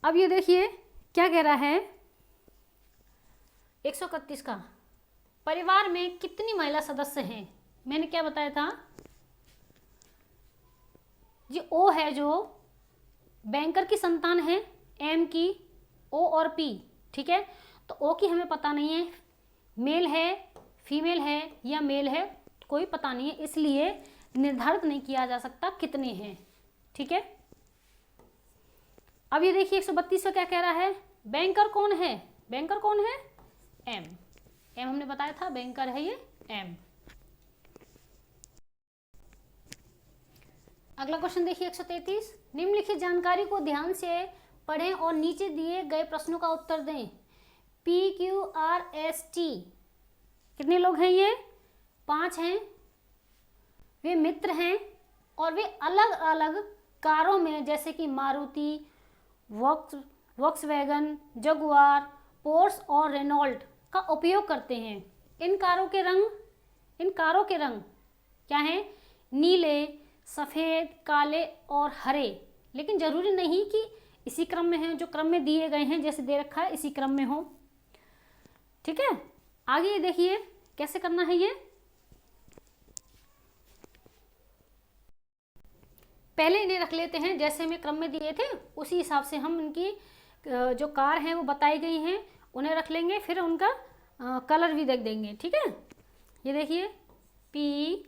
अब ये देखिए क्या कह रहा है 131 का, परिवार में कितनी महिला सदस्य हैं। मैंने क्या बताया था, जी ओ है जो बैंकर की संतान है, एम की, ओ और पी। ठीक है, तो ओ की हमें पता नहीं है, मेल है, फीमेल है या मेल है, कोई पता नहीं है, इसलिए निर्धारित नहीं किया जा सकता कितने हैं। ठीक है, अब ये देखिए 132 का क्या कह रहा है, बैंकर कौन है, बैंकर कौन है, एम। एम हमने बताया था बैंकर है ये एम। अगला क्वेश्चन देखिए 133, निम्नलिखित जानकारी को ध्यान से पढ़ें और नीचे दिए गए प्रश्नों का उत्तर दें। PQRST कितने लोग हैं, ये 5 हैं। वे मित्र हैं और वे अलग अलग कारों में, जैसे कि मारुति, वॉक्सवैगन, जगुआर, पोर्स और रेनॉल्ट का उपयोग करते हैं। इन कारों के रंग क्या हैं, नीले, सफ़ेद, काले और हरे। लेकिन जरूरी नहीं कि इसी क्रम में है, जो क्रम में दिए गए हैं जैसे दे रखा है इसी क्रम में हो। ठीक है, आगे ये देखिए कैसे करना है। ये पहले इन्हें रख लेते हैं जैसे हमें क्रम में दिए थे, उसी हिसाब से हम इनकी जो कार हैं वो बताई गई हैं उन्हें रख लेंगे, फिर उनका कलर भी देख देंगे। ठीक है, ये देखिए PQRST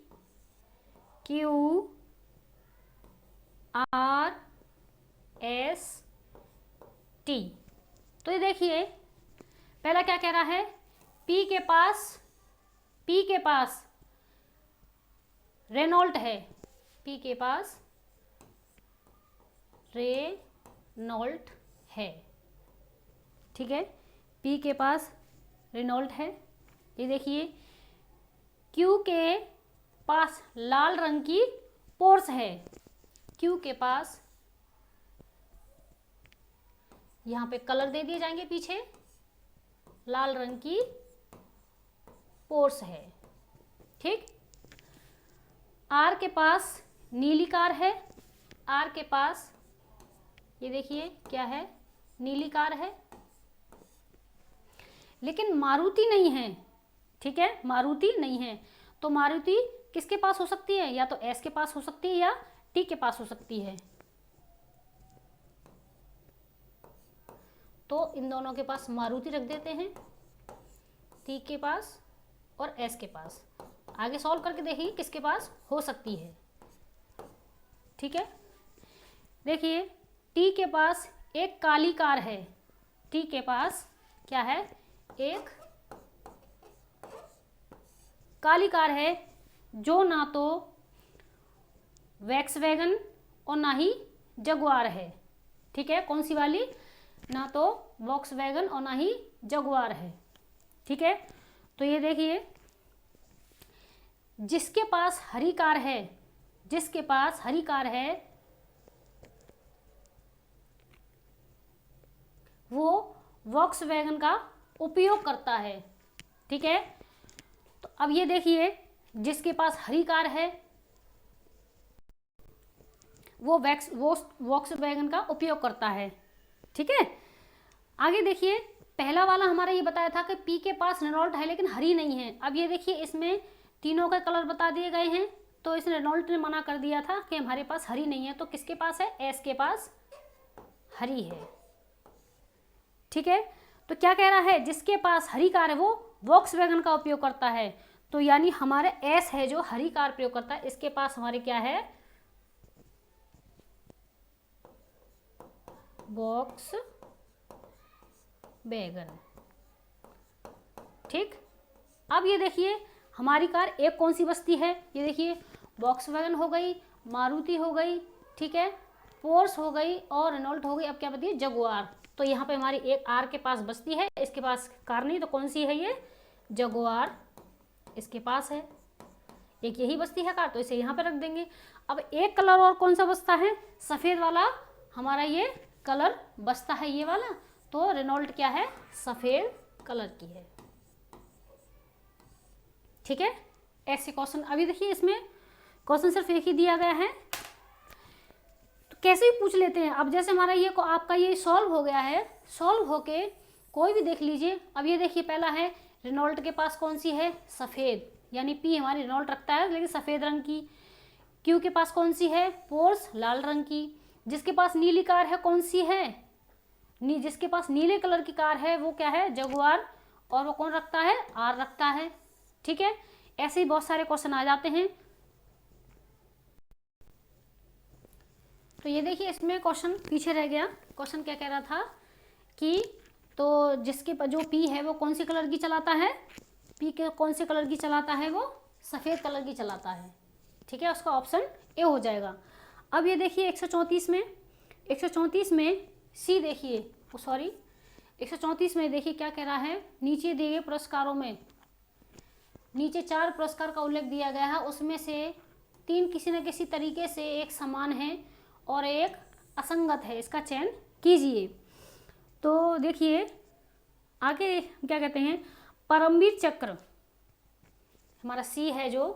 टी। तो ये देखिए पहला क्या कह रहा है, पी के पास रेनॉल्ट है, पी के पास रेनॉल्ट है, ठीक है, पी के पास रेनॉल्ट है। ये देखिए क्यू के पास लाल रंग की पोर्स है, क्यू के पास, यहाँ पे कलर दे दिए जाएंगे पीछे, लाल रंग की पोर्स है, ठीक। आर के पास नीली कार है, आर के पास ये देखिए क्या है, नीली कार है, लेकिन मारुति नहीं है, ठीक है, मारुति नहीं है। तो मारुति किसके पास हो सकती है, या तो एस के पास हो सकती है या टी के पास हो सकती है। तो इन दोनों के पास मारुति रख देते हैं, टी के पास और एस के पास। आगे सॉल्व करके देखिए किसके पास हो सकती है, ठीक है। देखिए टी के पास एक काली कार है, टी के पास क्या है, एक काली कार है जो ना तो वैक्सवैगन और ना ही जगुआर है, ठीक है, कौन सी वाली, ना तो वॉक्सवैगन और ना ही जगुआर है, ठीक है। तो ये देखिए जिसके पास हरी कार है, जिसके पास हरी कार है वो वॉक्सवैगन का उपयोग करता है, ठीक है। तो अब ये देखिए जिसके पास हरी कार है वो वॉक्सवैगन का उपयोग करता है, ठीक है। आगे देखिए पहला वाला हमारा ये बताया था कि पी के पास रेनॉल्ट है लेकिन हरी नहीं है। अब ये देखिए इसमें तीनों के कलर बता दिए गए हैं, तो इस रेनॉल्ट ने मना कर दिया था कि हमारे पास हरी नहीं है, तो किसके पास है, एस के पास हरी है, ठीक है। तो क्या कह रहा है, जिसके पास हरी कार है वो वॉक्सवैगन का उपयोग करता है, तो यानी हमारे एस है जो हरी कार प्रयोग करता है, इसके पास हमारे क्या है, वॉक्सवैगन, ठीक। अब ये देखिए हमारी कार एक कौन सी बस्ती है, ये देखिए वॉक्सवैगन हो गई, मारुति हो गई, ठीक है, पोर्स हो गई और रेनॉल्ट हो गई। अब क्या बती है, जगुआर। तो यहाँ पे हमारी एक आर के पास बस्ती है, इसके पास कार नहीं, तो कौन सी है ये, जगुआर इसके पास है, एक यही बस्ती है कार, तो इसे यहाँ पे रख देंगे। अब एक कलर और कौन सा बस्ता है, सफ़ेद वाला हमारा ये कलर बस्ता है, ये वाला, तो रेनॉल्ट क्या है, सफ़ेद कलर की है, ठीक है। ऐसे क्वेश्चन अभी देखिए इसमें क्वेश्चन सिर्फ एक ही दिया गया है, तो कैसे भी पूछ लेते हैं। अब जैसे हमारा ये आपका ये सॉल्व हो गया है, सॉल्व होके कोई भी देख लीजिए। अब ये देखिए पहला है रेनॉल्ट के पास कौन सी है, सफ़ेद, यानी पी हमारी रेनॉल्ट रखता है लेकिन सफ़ेद रंग की। क्यू के पास कौन सी है, पोर्स, लाल रंग की। जिसके पास नीली कार है कौन सी है, जिसके पास नीले कलर की कार है वो क्या है, जगुआर, और वो कौन रखता है, आर रखता है, ठीक है। ऐसे ही बहुत सारे क्वेश्चन आ जाते हैं। तो ये देखिए इसमें क्वेश्चन पीछे रह गया। क्वेश्चन क्या कह रहा था कि तो जिसके जो पी है वो कौन सी कलर की चलाता है, पी के कौन से कलर की चलाता है, वो सफ़ेद कलर की चलाता है, ठीक है, उसका ऑप्शन ए हो जाएगा। अब ये देखिए 134 में सी देखिए, सॉरी 134 में देखिए क्या कह रहा है, नीचे दिए गए पुरस्कारों में, नीचे 4 पुरस्कार का उल्लेख दिया गया है, उसमें से 3 किसी न किसी तरीके से एक समान है और एक असंगत है, इसका चयन कीजिए। तो देखिए आगे क्या कहते हैं, परमवीर चक्र हमारा सी है, जो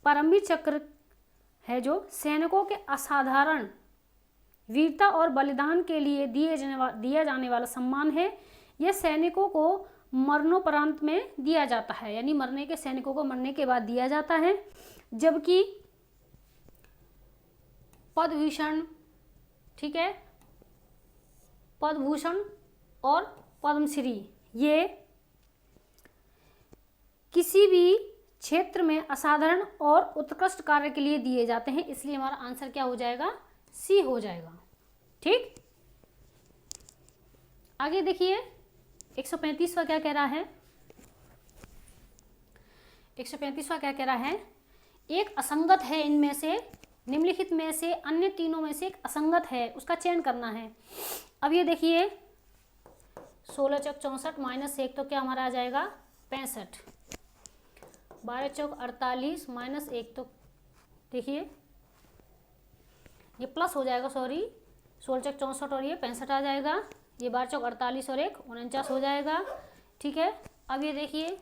परमवीर चक्र है जो सैनिकों के असाधारण वीरता और बलिदान के लिए दिया जाने वाला सम्मान है। यह सैनिकों को मरणोपरांत में दिया जाता है, यानी मरने के सैनिकों को मरने के बाद दिया जाता है। जबकि पद्मभूषण, ठीक है, पद्मभूषण और पद्मश्री ये किसी भी क्षेत्र में असाधारण और उत्कृष्ट कार्य के लिए दिए जाते हैं, इसलिए हमारा आंसर क्या हो जाएगा, सी हो जाएगा, ठीक। आगे देखिए 135वां क्या कह रहा है, 135वां क्या कह रहा है, एक असंगत है इनमें से, निम्नलिखित में से अन्य तीनों में से एक असंगत है, उसका चयन करना है। अब ये देखिए 16 चौक 64 माइनस 1 तो क्या हमारा आ जाएगा 65, 12 चौक 48 माइनस 1 तो देखिए ये प्लस हो जाएगा, सॉरी 16 चौक 64 और ये 65 आ जाएगा, ये 12 चौक 48 और 1 49 हो जाएगा। ठीक है, अब ये देखिए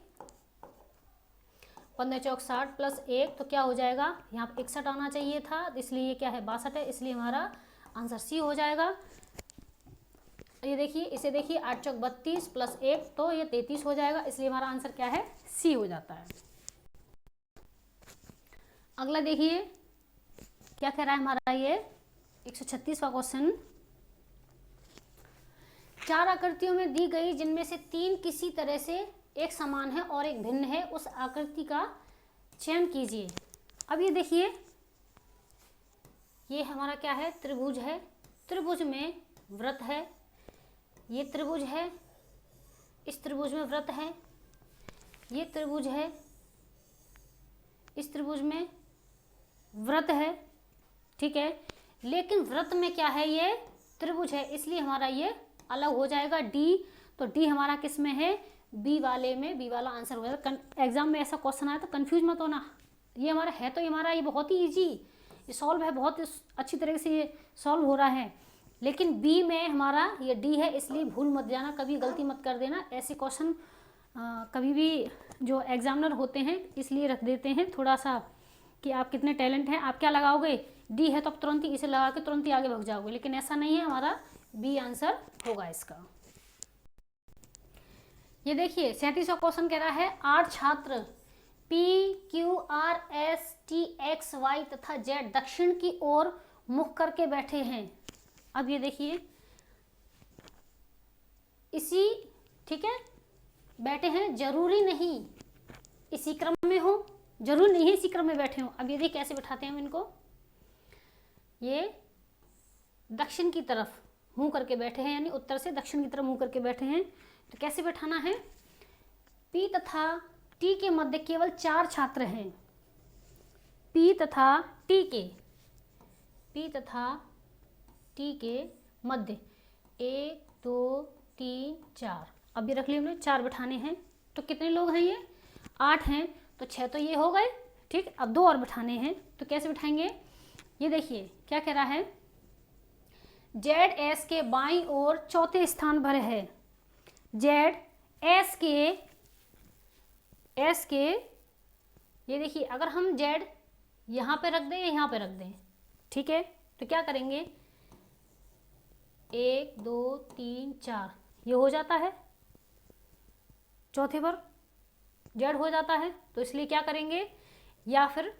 15 चौक 60 प्लस 1 तो क्या हो जाएगा, यहाँ पर 61 आना चाहिए था, इसलिए ये क्या है 62 है, इसलिए हमारा आंसर सी हो जाएगा। ये देखिए इसे देखिए 8 चौक 32 प्लस 1 तो ये 33 हो जाएगा, इसलिए हमारा आंसर क्या है सी हो जाता है। अगला देखिए क्या कह रहा है हमारा ये 136वां क्वेश्चन, 4 आकृतियों में दी गई जिनमें से 3 किसी तरह से एक समान है और एक भिन्न है, उस आकृति का चयन कीजिए। अब ये देखिए ये हमारा क्या है त्रिभुज है, त्रिभुज में वृत्त है, ये त्रिभुज है, इस त्रिभुज में वृत्त है, ये त्रिभुज है, इस त्रिभुज में वृत्त है। ठीक है, लेकिन वृत्त में क्या है ये त्रिभुज है, इसलिए हमारा ये अलग हो जाएगा डी, तो डी हमारा किस में है बी वाले में, बी वाला आंसर हो जाएगा। एग्जाम में ऐसा क्वेश्चन आया तो कंफ्यूज मत होना, ये हमारा है तो हमारा ये बहुत ही इजी, ये सॉल्व है, बहुत अच्छी तरीके से ये सॉल्व हो रहा है, लेकिन बी में हमारा ये डी है, इसलिए भूल मत जाना, कभी गलती मत कर देना। ऐसे क्वेश्चन कभी भी जो एग्जामिनर होते हैं इसलिए रख देते हैं थोड़ा सा कि आप कितने टैलेंट हैं, आप क्या लगाओगे डी है तो आप तुरंत ही इसे लगा के तुरंत ही आगे भाग जाओगे, लेकिन ऐसा नहीं है, हमारा बी आंसर होगा इसका। ये देखिए 37वां क्वेश्चन कह रहा है 8 छात्र P, Q, R, S, T, X, Y तथा Z दक्षिण की ओर मुख करके बैठे हैं। अब ये देखिए इसी, ठीक है, बैठे हैं, जरूरी नहीं इसी क्रम में हो, जरूरी नहीं है इसी क्रम में बैठे हो। अब ये देखिए कैसे बैठाते हैं हम इनको, ये दक्षिण की तरफ मुंह करके बैठे हैं, यानी उत्तर से दक्षिण की तरफ मुंह करके बैठे हैं, तो कैसे बैठाना है, P तथा T के मध्य केवल 4 छात्र हैं, P तथा T के मध्य 1 2 3 4, अब ये रख लिया हमने 4 बैठाने हैं, तो कितने लोग हैं ये 8 हैं, तो 6 तो ये हो गए। ठीक, अब 2 और बैठाने हैं, तो कैसे बैठाएंगे, ये देखिए क्या कह रहा है, ZS के बाईं ओर चौथे स्थान पर है, ZS के ये देखिए अगर हम Z यहाँ पे रख दें या यहाँ पे रख दें, ठीक है, तो क्या करेंगे 1 2 3 4 ये हो जाता है, चौथे पर Z हो जाता है, तो इसलिए क्या करेंगे, या फिर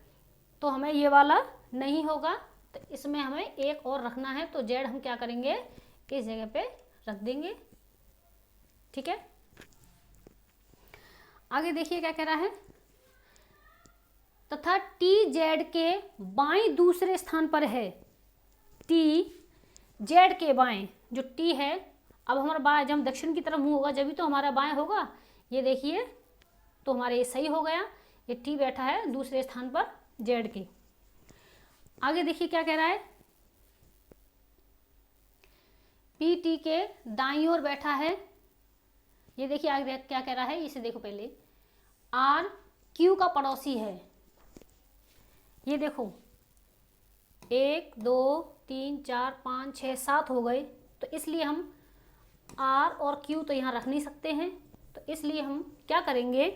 तो हमें ये वाला नहीं होगा तो इसमें हमें एक और रखना है, तो Z हम क्या करेंगे इस जगह पे रख देंगे। ठीक है, आगे देखिए क्या कह रहा है, तथा TZ के बाएं दूसरे स्थान पर है, TZ के बाएं, जो T है, अब हमारा बाएं जब दक्षिण की तरफ मुंह होगा जब भी तो हमारा बाएं होगा, ये देखिए तो हमारा ये सही हो गया, ये T बैठा है दूसरे स्थान पर Z के। आगे देखिए क्या कह रहा है, PT के दाईं ओर बैठा है, ये देखिए आगे क्या कह रहा है, इसे देखो पहले, R Q का पड़ोसी है, ये देखो 1 2 3 4 5 6 7 हो गए, तो इसलिए हम R और Q तो यहाँ रख नहीं सकते हैं, तो इसलिए हम क्या करेंगे,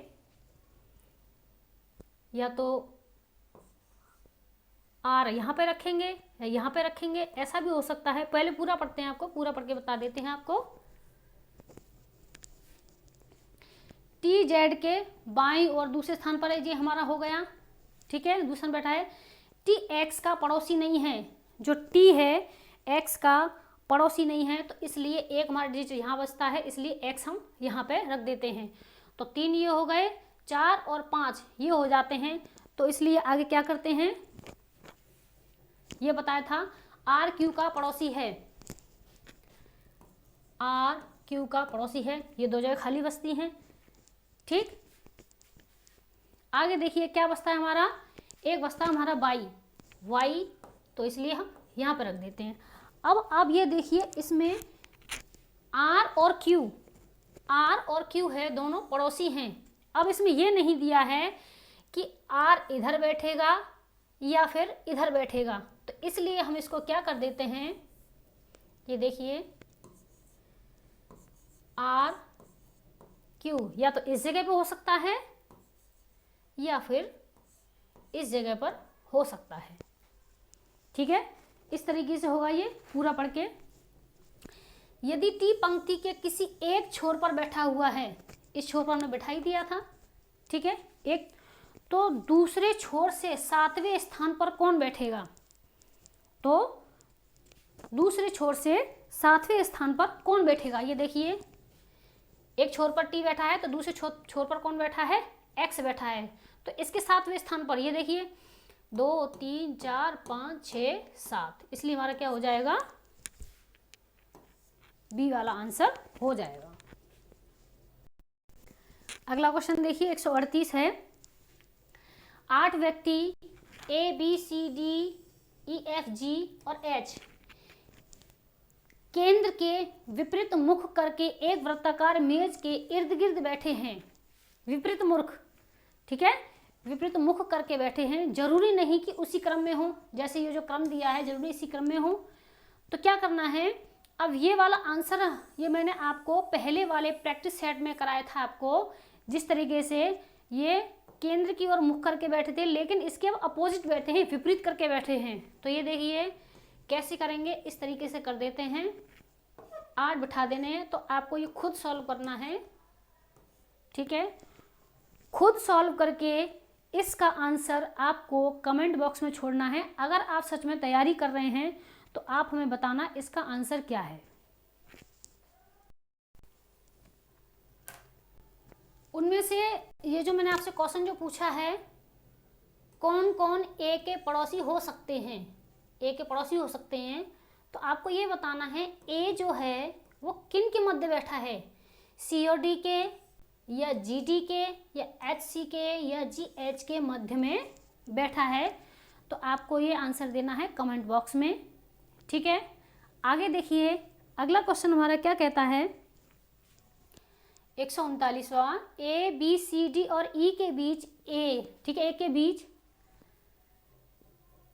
या तो R यहाँ पे रखेंगे या यहाँ पे रखेंगे, ऐसा भी हो सकता है। पहले पूरा पढ़ते हैं, आपको पूरा पढ़ के बता देते हैं आपको। TZ के बाईं और दूसरे स्थान पर है, ये हमारा हो गया, ठीक है, दूसरा बैठा है। TX का पड़ोसी नहीं है, जो T है X का पड़ोसी नहीं है, तो इसलिए एक हमारा डिजिट यहाँ बचता है, इसलिए X हम यहाँ पे रख देते हैं, तो 3 ये हो गए, 4 और 5 ये हो जाते हैं, तो इसलिए आगे क्या करते हैं, ये बताया था RQ का पड़ोसी है, क्यू का पड़ोसी है, ये 2 जगह खाली बचती हैं। ठीक, आगे देखिए क्या बचता है हमारा, एक बचता है हमारा वाई, तो इसलिए हम यहाँ पर रख देते हैं। अब ये देखिए इसमें आर और क्यू है, दोनों पड़ोसी हैं। अब इसमें ये नहीं दिया है कि आर इधर बैठेगा या फिर इधर बैठेगा, तो इसलिए हम इसको क्या कर देते हैं, ये देखिए आर क्यू या तो इस जगह पे हो सकता है या फिर इस जगह पर हो सकता है। ठीक है, इस तरीके से होगा ये पूरा पढ़ के। यदि टी पंक्ति के किसी एक छोर पर बैठा हुआ है, इस छोर पर हमने बैठा ही दिया था, ठीक है, एक, तो दूसरे छोर से 7वें स्थान पर कौन बैठेगा, तो दूसरे छोर से 7वें स्थान पर कौन बैठेगा, ये देखिए एक छोर पर टी बैठा है तो दूसरे छोर पर कौन बैठा है, एक्स बैठा है, तो इसके 7वें स्थान पर ये देखिए 2 3 4 5 6 7, इसलिए हमारा क्या हो जाएगा, बी वाला आंसर हो जाएगा। अगला क्वेश्चन देखिए 138 है, 8 व्यक्ति A B C D E F G और एच केंद्र के विपरीत मुख करके एक वृत्ताकार मेज के इर्द गिर्द बैठे हैं। विपरीत मुख, ठीक है, विपरीत मुख करके बैठे हैं, जरूरी नहीं कि उसी क्रम में हो, जैसे ये जो क्रम दिया है जरूरी इसी क्रम में हो, तो क्या करना है, अब ये वाला आंसर ये मैंने आपको पहले वाले प्रैक्टिस सेट में कराया था आपको, जिस तरीके से ये केंद्र की ओर मुख करके बैठे थे, लेकिन इसके अब अपोजिट बैठे हैं, विपरीत करके बैठे हैं, तो ये देखिए कैसे करेंगे, इस तरीके से कर देते हैं, 8 बिठा देने हैं, तो आपको ये खुद सॉल्व करना है। ठीक है, खुद सॉल्व करके इसका आंसर आपको कमेंट बॉक्स में छोड़ना है। अगर आप सच में तैयारी कर रहे हैं तो आप हमें बताना इसका आंसर क्या है। उनमें से ये जो मैंने आपसे क्वेश्चन जो पूछा है, कौन कौन ए के पड़ोसी हो सकते हैं, ए के पड़ोसी हो सकते हैं, तो आपको ये बताना है ए जो है वो किन के मध्य बैठा है, सी और डी के या जी डी के या एच सी के या जी एच के मध्य में बैठा है, तो आपको ये आंसर देना है कमेंट बॉक्स में। ठीक है, आगे देखिए अगला क्वेश्चन हमारा क्या कहता है, 139वां, ए बी सी डी और ई के बीच ए, ठीक है, ए के बीच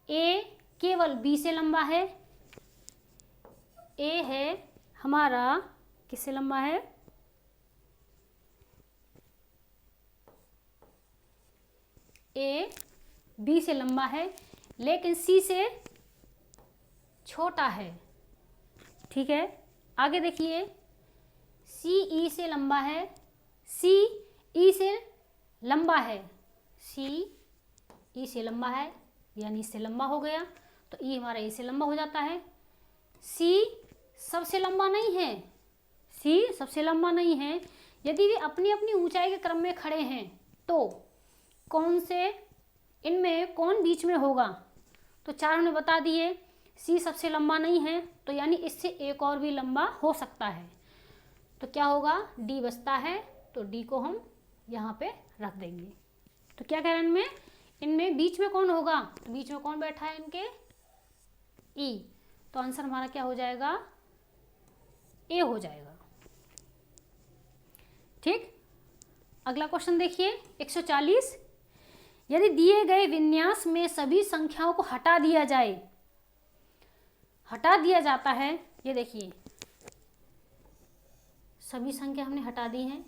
ए केवल बी से लंबा है, ए है हमारा किससे लंबा है, ए बी से लंबा है लेकिन सी से छोटा है। ठीक है, आगे देखिए सी ई से लंबा है, सी ई से लंबा है, सी ई से लंबा है यानी इससे लंबा हो गया, तो ई हमारा ई से लंबा हो जाता है। सी सबसे लंबा नहीं है, सी सबसे लंबा नहीं है, यदि वे अपनी अपनी ऊंचाई के क्रम में खड़े हैं तो कौन से इनमें कौन बीच में होगा, तो 4 हमने बता दिए, सी सबसे लंबा नहीं है तो यानी इससे एक और भी लंबा हो सकता है, तो क्या होगा, डी बचता है, तो डी को हम यहाँ पे रख देंगे। तो क्या कह रहे हैं इनमें बीच में कौन होगा, तो बीच में कौन बैठा है इनके, ई, तो आंसर हमारा क्या हो जाएगा, ए हो जाएगा। ठीक, अगला क्वेश्चन देखिए 140, यदि दिए गए विन्यास में सभी संख्याओं को हटा दिया जाए, हटा दिया जाता है, ये देखिए सभी संख्या हमने हटा दी हैं,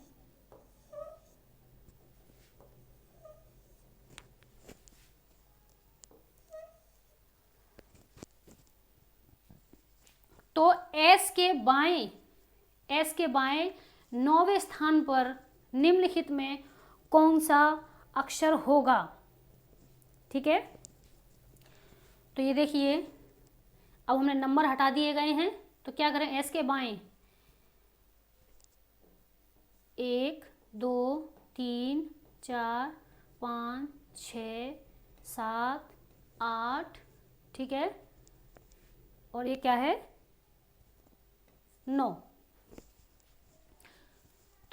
तो एस के बाएं 9वें स्थान पर निम्नलिखित में कौन सा अक्षर होगा। ठीक है, तो ये देखिए अब हमने नंबर हटा दिए गए हैं, तो क्या करें, एस के बाएं 1 2 3 4 5 6 7 8, ठीक है, और ये क्या है 9,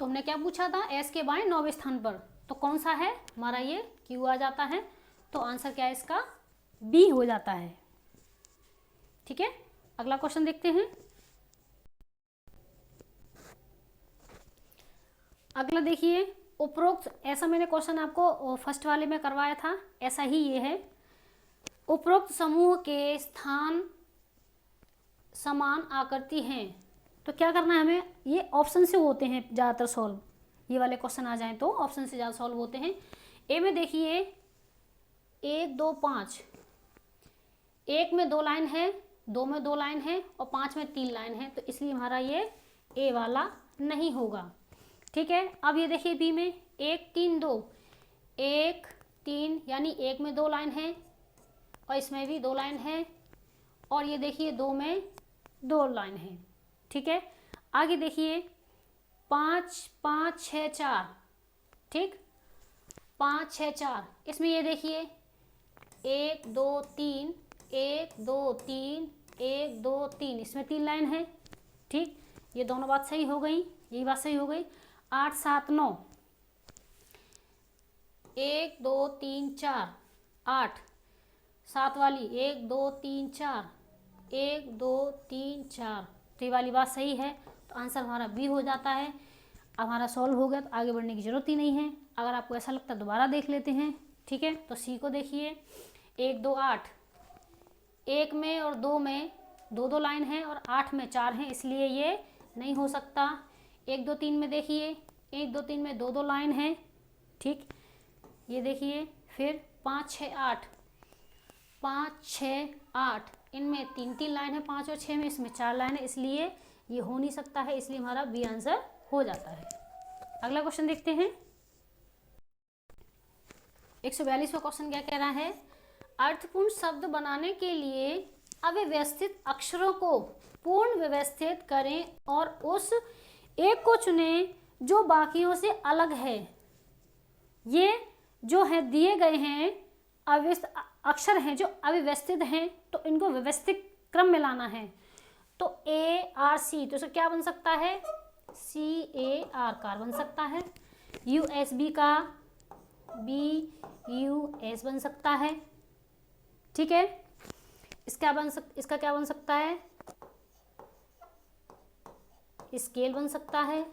तो हमने क्या पूछा था, एस के बाएं 9वें स्थान पर, तो कौन सा है हमारा, ये क्यू आ जाता है। तो आंसर क्या है इसका, बी हो जाता है। ठीक है, अगला क्वेश्चन देखते हैं। अगला देखिए, उपरोक्त, ऐसा मैंने क्वेश्चन आपको फर्स्ट वाले में करवाया था, ऐसा ही ये है। उपरोक्त समूह के स्थान समान आकृति हैं, तो क्या करना है हमें, ये ऑप्शन से होते हैं ज़्यादातर सॉल्व, ये वाले क्वेश्चन आ जाएं तो ऑप्शन से ज़्यादा सॉल्व होते हैं। ए में देखिए 1 2 5, 1 में 2 लाइन है, 2 में 2 लाइन है और 5 में 3 लाइन है, तो इसलिए हमारा ये ए वाला नहीं होगा। ठीक है, अब ये देखिए बी में 1 3 2, 1 3 यानी 1 में 2 लाइन है और इसमें भी 2 लाइन है, और ये देखिए 2 में 2 लाइन है। ठीक है, आगे देखिए 5 5 6 4, ठीक, 5 6 4, इसमें ये देखिए 1 2 3, 1 2 3, 1 2 3, इसमें 3 लाइन है। ठीक, ये दोनों बात सही हो गई, यही बात सही हो गई। 8 7 9, 1 2 3 4, 8, 7 वाली 1 2 3 4, 1 2 3 4, तो ये वाली बात सही है, तो आंसर हमारा बी हो जाता है। अब हमारा सॉल्व हो गया, तो आगे बढ़ने की जरूरत ही नहीं है। अगर आपको ऐसा लगता है दोबारा देख लेते हैं। ठीक है, तो सी को देखिए 1 2 8, 1 में और 2 में 2 2 लाइन है और 8 में 4 हैं, इसलिए ये नहीं हो सकता। 1 2 3 में देखिए 1 2 3 में 2 2 लाइन है। ठीक, ये देखिए फिर 5 6 8, 5 6 8, इनमें 3 3 लाइन है, 5 और 6 में, इसमें 4 लाइन है, इसलिए ये हो नहीं सकता है, इसलिए हमारा बी आंसर हो जाता है। अगला क्वेश्चन देखते हैं। 142वां क्वेश्चन क्या कह रहा है, अर्थपूर्ण शब्द बनाने के लिए अव्यवस्थित अक्षरों को पूर्ण व्यवस्थित करें और उस एक को चुनें जो बाकियों से अलग है। ये जो है दिए गए हैं अक्षर हैं जो अव्यवस्थित हैं, तो इनको व्यवस्थित क्रम में लाना है। तो ए आर सी, तो इसका क्या बन सकता है, सी ए आर कार बन सकता है। यू एस बी का बी यू एस बन सकता है। ठीक है, इसका क्या बन सकता है, स्केल बन सकता है।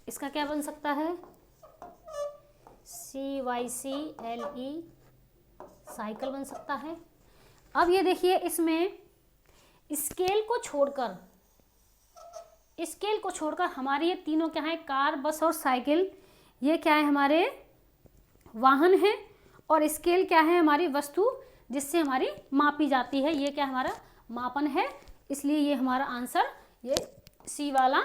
इसका क्या बन सकता है, C Y C L E cycle बन सकता है। अब ये देखिए इसमें स्केल को छोड़कर हमारे ये तीनों क्या है, कार बस और साइकिल, ये क्या है हमारे वाहन है, और स्केल क्या है हमारी वस्तु जिससे हमारी मापी जाती है, ये क्या हमारा मापन है, इसलिए ये हमारा आंसर ये सी वाला,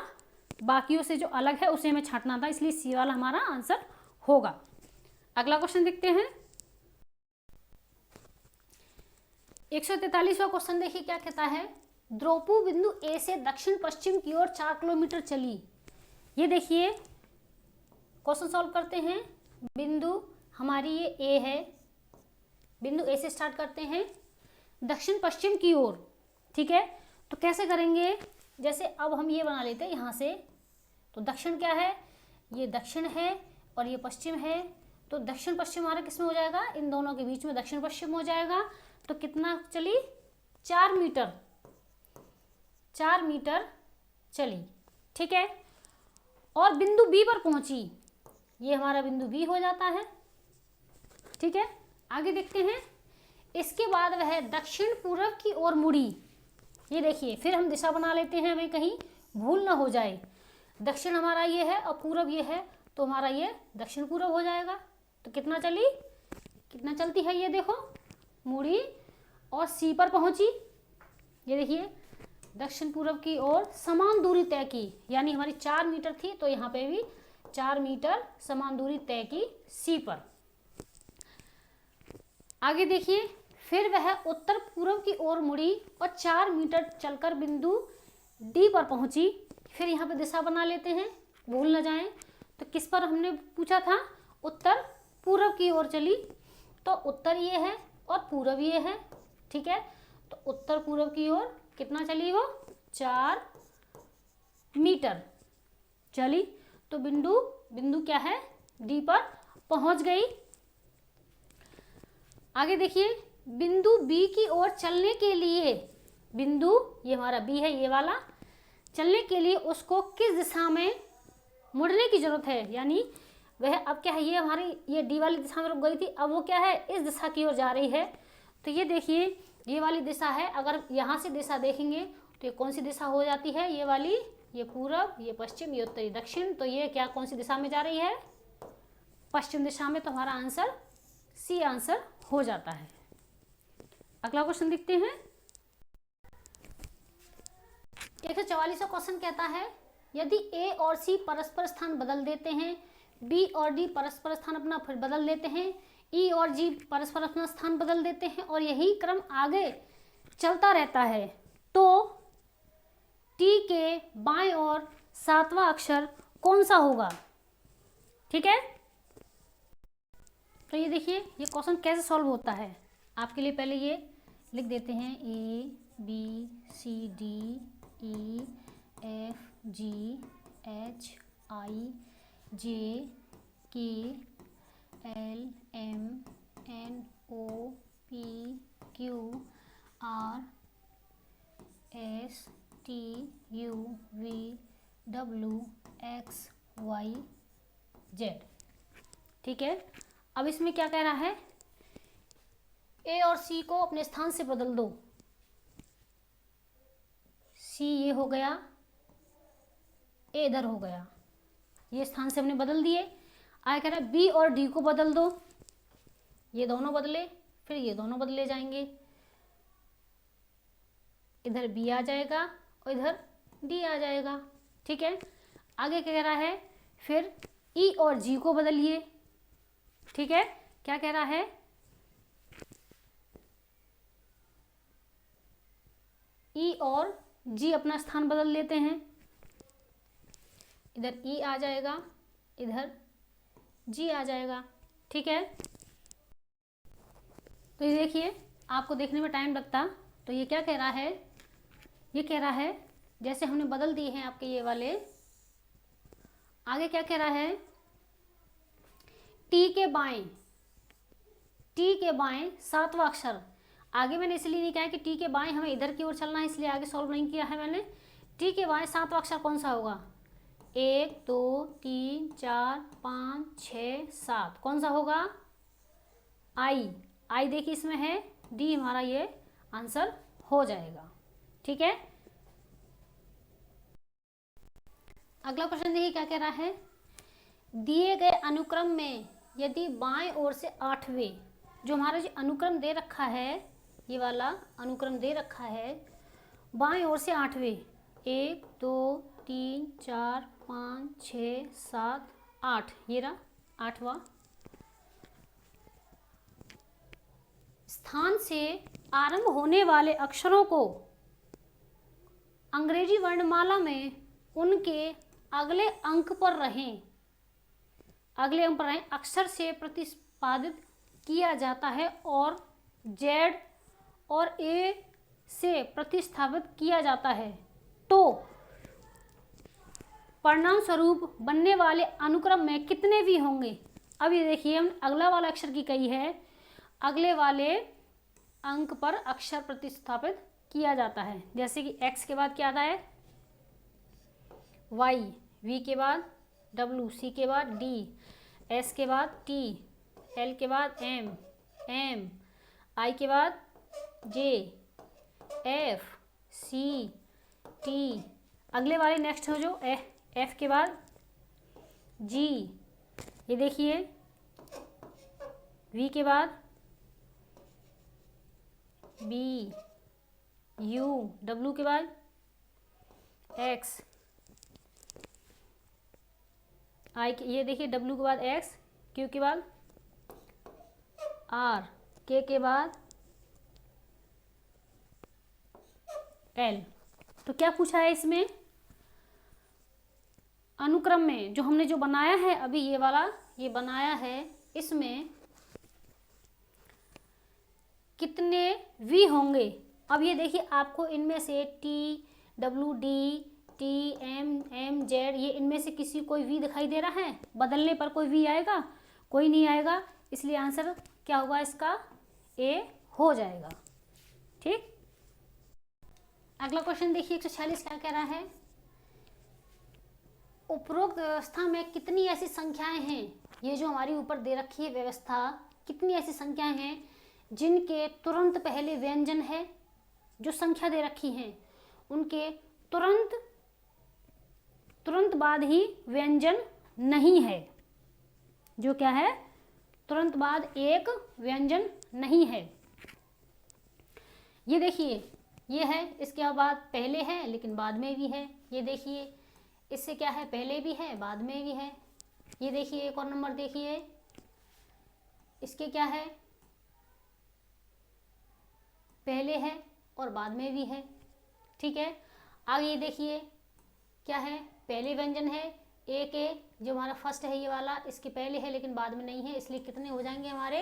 बाकियों से जो अलग है उसे हमें छांटना था, इसलिए सी वाला हमारा आंसर होगा। अगला क्वेश्चन देखते हैं। 143वां क्वेश्चन देखिए क्या कहता है, द्रौपदी बिंदु ए से दक्षिण पश्चिम की ओर 4 किलोमीटर चली। ये देखिए क्वेश्चन सॉल्व करते हैं। बिंदु हमारी ये ए है, बिंदु ए से स्टार्ट करते हैं दक्षिण पश्चिम की ओर। ठीक है, तो कैसे करेंगे, जैसे अब हम ये बना लेते हैं यहाँ से, तो दक्षिण क्या है, ये दक्षिण है और ये पश्चिम है, तो दक्षिण पश्चिम हमारा किसमें हो जाएगा, इन दोनों के बीच में दक्षिण पश्चिम हो जाएगा। तो कितना चली, 4 मीटर, 4 मीटर चली। ठीक है, और बिंदु बी पर पहुंची, ये हमारा बिंदु बी हो जाता है। ठीक है, आगे देखते हैं। इसके बाद वह दक्षिण पूर्व की ओर मुड़ी। ये देखिए फिर हम दिशा बना लेते हैं, हमें कहीं भूल ना हो जाए। दक्षिण हमारा ये है और पूर्व ये है, तो हमारा ये दक्षिण पूर्व हो जाएगा। तो कितना चली, कितना चलती है, ये देखो मुड़ी और सी पर पहुंची। ये देखिए दक्षिण पूर्व की ओर समान दूरी तय की, यानी हमारी 4 मीटर थी, तो यहाँ पे भी 4 मीटर समान दूरी तय की सी पर। आगे देखिए, फिर वह उत्तर पूर्व की ओर मुड़ी और 4 मीटर चलकर बिंदु डी पर पहुंची। फिर यहाँ पे दिशा बना लेते हैं, भूल न जाएं। तो किस पर हमने पूछा था, उत्तर पूर्व की ओर चली, तो उत्तर ये है और पूर्व ये है। ठीक है, तो उत्तर पूर्व की ओर कितना चली, वो 4 मीटर चली। तो बिंदु क्या है, डी पर पहुंच गई। आगे देखिए, बिंदु बी की ओर चलने के लिए, बिंदु ये हमारा बी है ये वाला, चलने के लिए उसको किस दिशा में मुड़ने की जरूरत है, यानी वह अब क्या है, ये हमारी ये डी वाली दिशा में रुक गई थी, अब वो क्या है, इस दिशा की ओर जा रही है। तो ये देखिए ये वाली दिशा है, अगर यहाँ से दिशा देखेंगे तो ये कौन सी दिशा हो जाती है, ये वाली, ये पूरब, ये पश्चिम, ये उत्तरी दक्षिण, तो ये क्या कौन सी दिशा में जा रही है, पश्चिम दिशा में। तो हमारा आंसर सी आंसर हो जाता है। अगला क्वेश्चन देखते हैं। 144वां क्वेश्चन कहता है, यदि ए और सी परस्पर स्थान बदल देते हैं, बी और डी परस्पर स्थान अपना फिर बदल देते हैं, ई और जी परस्पर अपना स्थान बदल देते हैं और यही क्रम आगे चलता रहता है, तो टी के बाएं ओर 7वां अक्षर कौन सा होगा। ठीक है, तो ये देखिए ये क्वेश्चन कैसे सॉल्व होता है, आपके लिए पहले ये लिख देते हैं, A B C D E F G H I J K L M N O P Q R S T U V W X Y Z. ठीक है, अब इसमें क्या कह रहा है, ए और सी को अपने स्थान से बदल दो। सी ये हो गया, ए इधर हो गया, ये स्थान से हमने बदल दिए। आगे कह रहा है बी और डी को बदल दो, ये दोनों बदले, फिर ये दोनों बदले जाएंगे, इधर बी आ जाएगा और इधर डी आ जाएगा। ठीक है, आगे क्या कह रहा है, फिर ई और जी को बदलिए। ठीक है, क्या कह रहा है, ई और जी अपना स्थान बदल लेते हैं, इधर ई आ जाएगा, इधर जी आ जाएगा। ठीक है, तो ये देखिए आपको देखने में टाइम लगता, तो ये क्या कह रहा है, ये कह रहा है जैसे हमने बदल दिए हैं आपके ये वाले, आगे क्या कह रहा है, टी के बाएं 7वां अक्षर। आगे मैंने इसलिए नहीं कहा कि टी के बाएं हमें इधर की ओर चलना है, इसलिए आगे सॉल्व नहीं किया है मैंने। टी के बाएं 7वां अक्षर कौन सा होगा, 1 2 3 4 5 6 7, कौन सा होगा, आई देखिए इसमें है, डी हमारा ये आंसर हो जाएगा। ठीक है, अगला क्वेश्चन देखिए क्या कह रहा है, दिए गए अनुक्रम में यदि बाएं ओर से 8वें, जो हमारा जो अनुक्रम दे रखा है, ये वाला अनुक्रम दे रखा है, बाएं ओर से 8वें, 1 2 3 4 5 6 7 8, ये रहा 8वां स्थान से आरंभ होने वाले अक्षरों को अंग्रेजी वर्णमाला में उनके अगले अंक पर रहें, अक्षर से प्रतिपादित किया जाता है और जेड और ए से प्रतिस्थापित किया जाता है, तो परिणाम स्वरूप बनने वाले अनुक्रम में कितने भी होंगे। अब ये देखिए हम अगला वाला अक्षर की कही है, अगले वाले अंक पर अक्षर प्रतिस्थापित किया जाता है, जैसे कि x के बाद क्या आता है, y, v के बाद w, c के बाद d, s के बाद t, l के बाद m, i के बाद j, f, c, t, अगले वाले नेक्स्ट हो जो f के बाद g, ये देखिए v के बाद b, u, w के बाद x, i, ये देखिए w के बाद x, q के बाद r, k के बाद l। तो क्या पूछा है इसमें, अनुक्रम में जो हमने जो बनाया है अभी ये वाला ये बनाया है, इसमें कितने वी होंगे। अब ये देखिए आपको इनमें से T, W, D, T, M, Z, ये इनमें से किसी कोई वी दिखाई दे रहा है? बदलने पर कोई वी आएगा? कोई नहीं आएगा, इसलिए आंसर क्या होगा इसका? ए हो जाएगा। ठीक, अगला क्वेश्चन देखिए 146 क्या कह रहा है? उपरोक्त व्यवस्था में कितनी ऐसी संख्याएं हैं, ये जो हमारी ऊपर दे रखी है व्यवस्था, कितनी ऐसी संख्याएं हैं जिनके तुरंत पहले व्यंजन है? जो संख्या दे रखी है उनके तुरंत बाद ही व्यंजन नहीं है। जो क्या है? तुरंत बाद एक व्यंजन नहीं है। ये देखिए, ये है, इसके बाद पहले है लेकिन बाद में भी है। ये देखिए, इससे क्या है? पहले भी है बाद में भी है। ये देखिए, एक और नंबर देखिए, इसके क्या है? पहले है और बाद में भी है। ठीक है, आगे ये देखिए क्या है? पहले व्यंजन है, एक ए जो हमारा फर्स्ट है ये वाला, इसके पहले है लेकिन बाद में नहीं है, इसलिए कितने हो जाएंगे हमारे?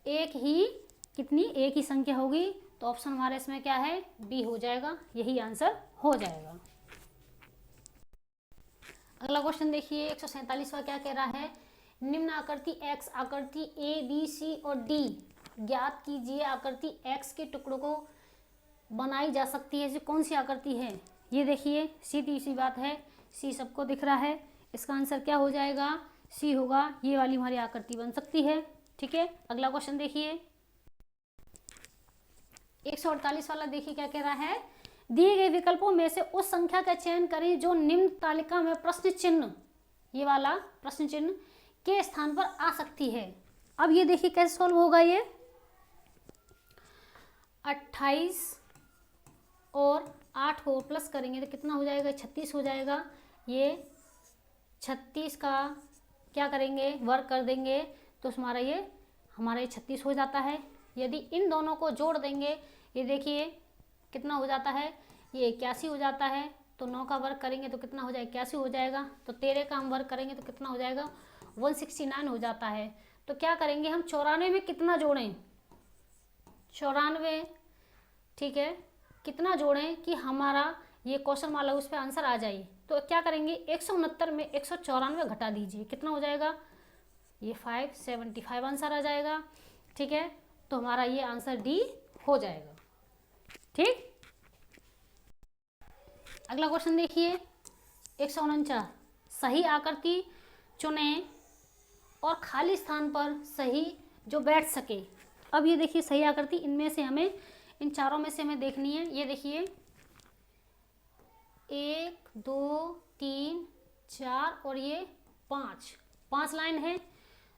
एक ही, कितनी? एक ही संख्या होगी। तो ऑप्शन हमारा इसमें क्या है? बी हो जाएगा, यही आंसर हो जाएगा। अगला क्वेश्चन देखिए 147वां क्या कह रहा है? निम्न आकृति एक्स, आकृति ए, बी, सी और डी ज्ञात कीजिए। आकृति एक्स के टुकड़ों को बनाई जा सकती है, कौन सी आकृति है? ये देखिए, सीधी सी बात है, सी सबको दिख रहा है, इसका आंसर क्या हो जाएगा? सी होगा, ये वाली हमारी आकृति बन सकती है। ठीक है, अगला क्वेश्चन देखिए 148 वाला देखिए क्या कह रहा है? दिए गए विकल्पों में से उस संख्या का चयन करें जो निम्न तालिका में प्रश्न चिन्ह, ये वाला प्रश्न चिन्ह के स्थान पर आ सकती है। अब ये देखिए कैसे सॉल्व होगा। ये 28 और 8 को प्लस करेंगे तो कितना हो जाएगा? 36 हो जाएगा। ये 36 का क्या करेंगे? वर्ग कर देंगे तो हमारा ये 36 हो जाता है। यदि इन दोनों को जोड़ देंगे, ये देखिए कितना हो जाता है? ये 81 हो जाता है। तो 9 का वर्ग करेंगे तो कितना हो जाएगा? 81 हो जाएगा। तो 13 का हम वर्ग करेंगे तो कितना हो जाएगा? 169 हो जाता है। तो क्या करेंगे हम? 94 में कितना जोड़ें? 94, ठीक है, कितना जोड़ें कि हमारा ये क्वेश्चन वाला उस पर आंसर आ जाए? तो क्या करेंगे? 169 में 194 घटा दीजिए, कितना हो जाएगा? ये 575 आंसर आ जाएगा। ठीक है, तो हमारा ये आंसर डी हो जाएगा। ठीक, अगला क्वेश्चन देखिए 149, सही आकृति चुनें और खाली स्थान पर सही जो बैठ सके। अब ये देखिए सही आकृति, इनमें से हमें, इन चारों में से हमें देखनी है। ये देखिए 1 2 3 4 और ये 5 लाइन है।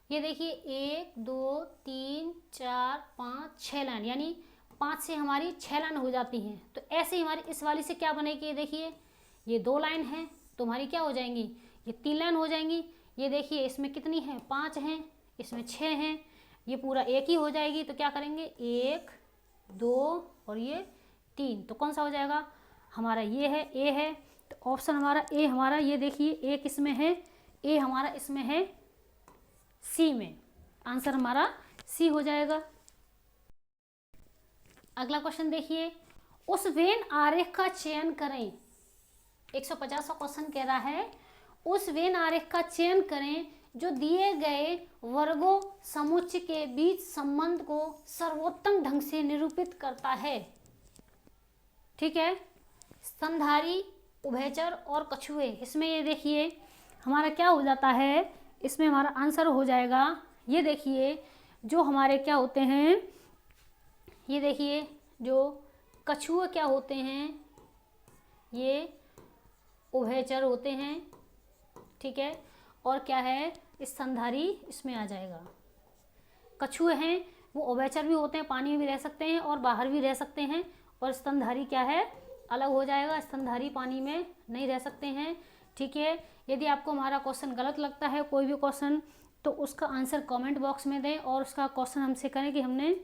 ये देखिए 1 2 3 4 5 6 लाइन, यानी 5 से हमारी 6 लाइन हो जाती हैं। तो ऐसे ही हमारी इस वाली से क्या बनेगी? ये देखिए ये 2 लाइन है तो हमारी क्या हो जाएंगी? ये 3 लाइन हो जाएंगी। ये देखिए इसमें कितनी है? 5 हैं, इसमें 6 हैं, ये पूरा एक ही हो जाएगी। तो क्या करेंगे? 1 2 और ये 3, तो कौन सा हो जाएगा? हमारा ये है, ए है। तो ऑप्शन हमारा ए, हमारा ये देखिए एक इसमें है, ए हमारा इसमें है सी में, आंसर हमारा सी हो जाएगा। अगला क्वेश्चन देखिए, उस वेन आरेख का चयन करें। 150वां क्वेश्चन कह रहा है उस वेन आरेख का चयन करें जो दिए गए वर्गों समुच्चय के बीच संबंध को सर्वोत्तम ढंग से निरूपित करता है। ठीक है, स्तनधारी, उभयचर और कछुए, इसमें ये देखिए हमारा क्या हो जाता है? इसमें हमारा आंसर हो जाएगा, ये देखिए जो हमारे क्या होते हैं, ये देखिए जो कछुए क्या होते हैं? ये उभयचर होते हैं। ठीक है, और क्या है? स्तनधारी इसमें आ जाएगा। कछुए हैं वो उभयचर भी होते हैं, पानी में भी रह सकते हैं और बाहर भी रह सकते हैं। और स्तनधारी क्या है? अलग हो जाएगा, स्तनधारी पानी में नहीं रह सकते हैं। ठीक है, यदि आपको हमारा क्वेश्चन गलत लगता है कोई भी क्वेश्चन, तो उसका आंसर कमेंट बॉक्स में दें और उसका क्वेश्चन हमसे करें कि हमने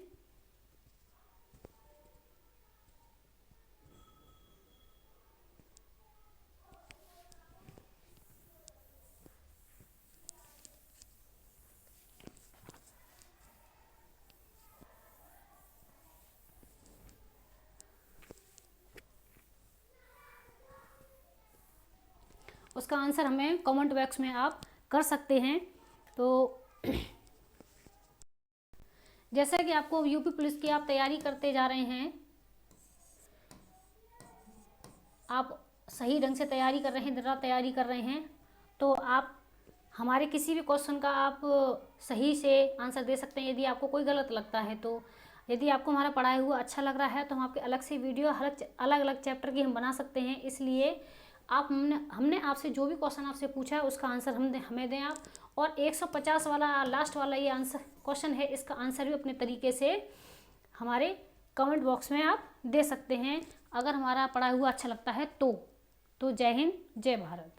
उसका आंसर हमें कमेंट बॉक्स में आप कर सकते हैं। तो जैसा कि आपको यूपी पुलिस की आप तैयारी करते जा रहे हैं, आप सही ढंग से तैयारी कर रहे हैं, दिन रात तैयारी कर रहे हैं, तो आप हमारे किसी भी क्वेश्चन का आप सही से आंसर दे सकते हैं। यदि आपको कोई गलत लगता है तो यदि आपको हमारा पढ़ाया हुआ अच्छा लग रहा है तो हम आपके अलग से वीडियो अलग अलग चैप्टर की हम बना सकते हैं। इसलिए आप हमने आपसे जो भी क्वेश्चन आपसे पूछा है उसका आंसर हमें दें आप। और 150 वाला लास्ट वाला ये आंसर क्वेश्चन है, इसका आंसर भी अपने तरीके से हमारे कमेंट बॉक्स में आप दे सकते हैं, अगर हमारा पढ़ा हुआ अच्छा लगता है तो जय हिंद, जय भारत।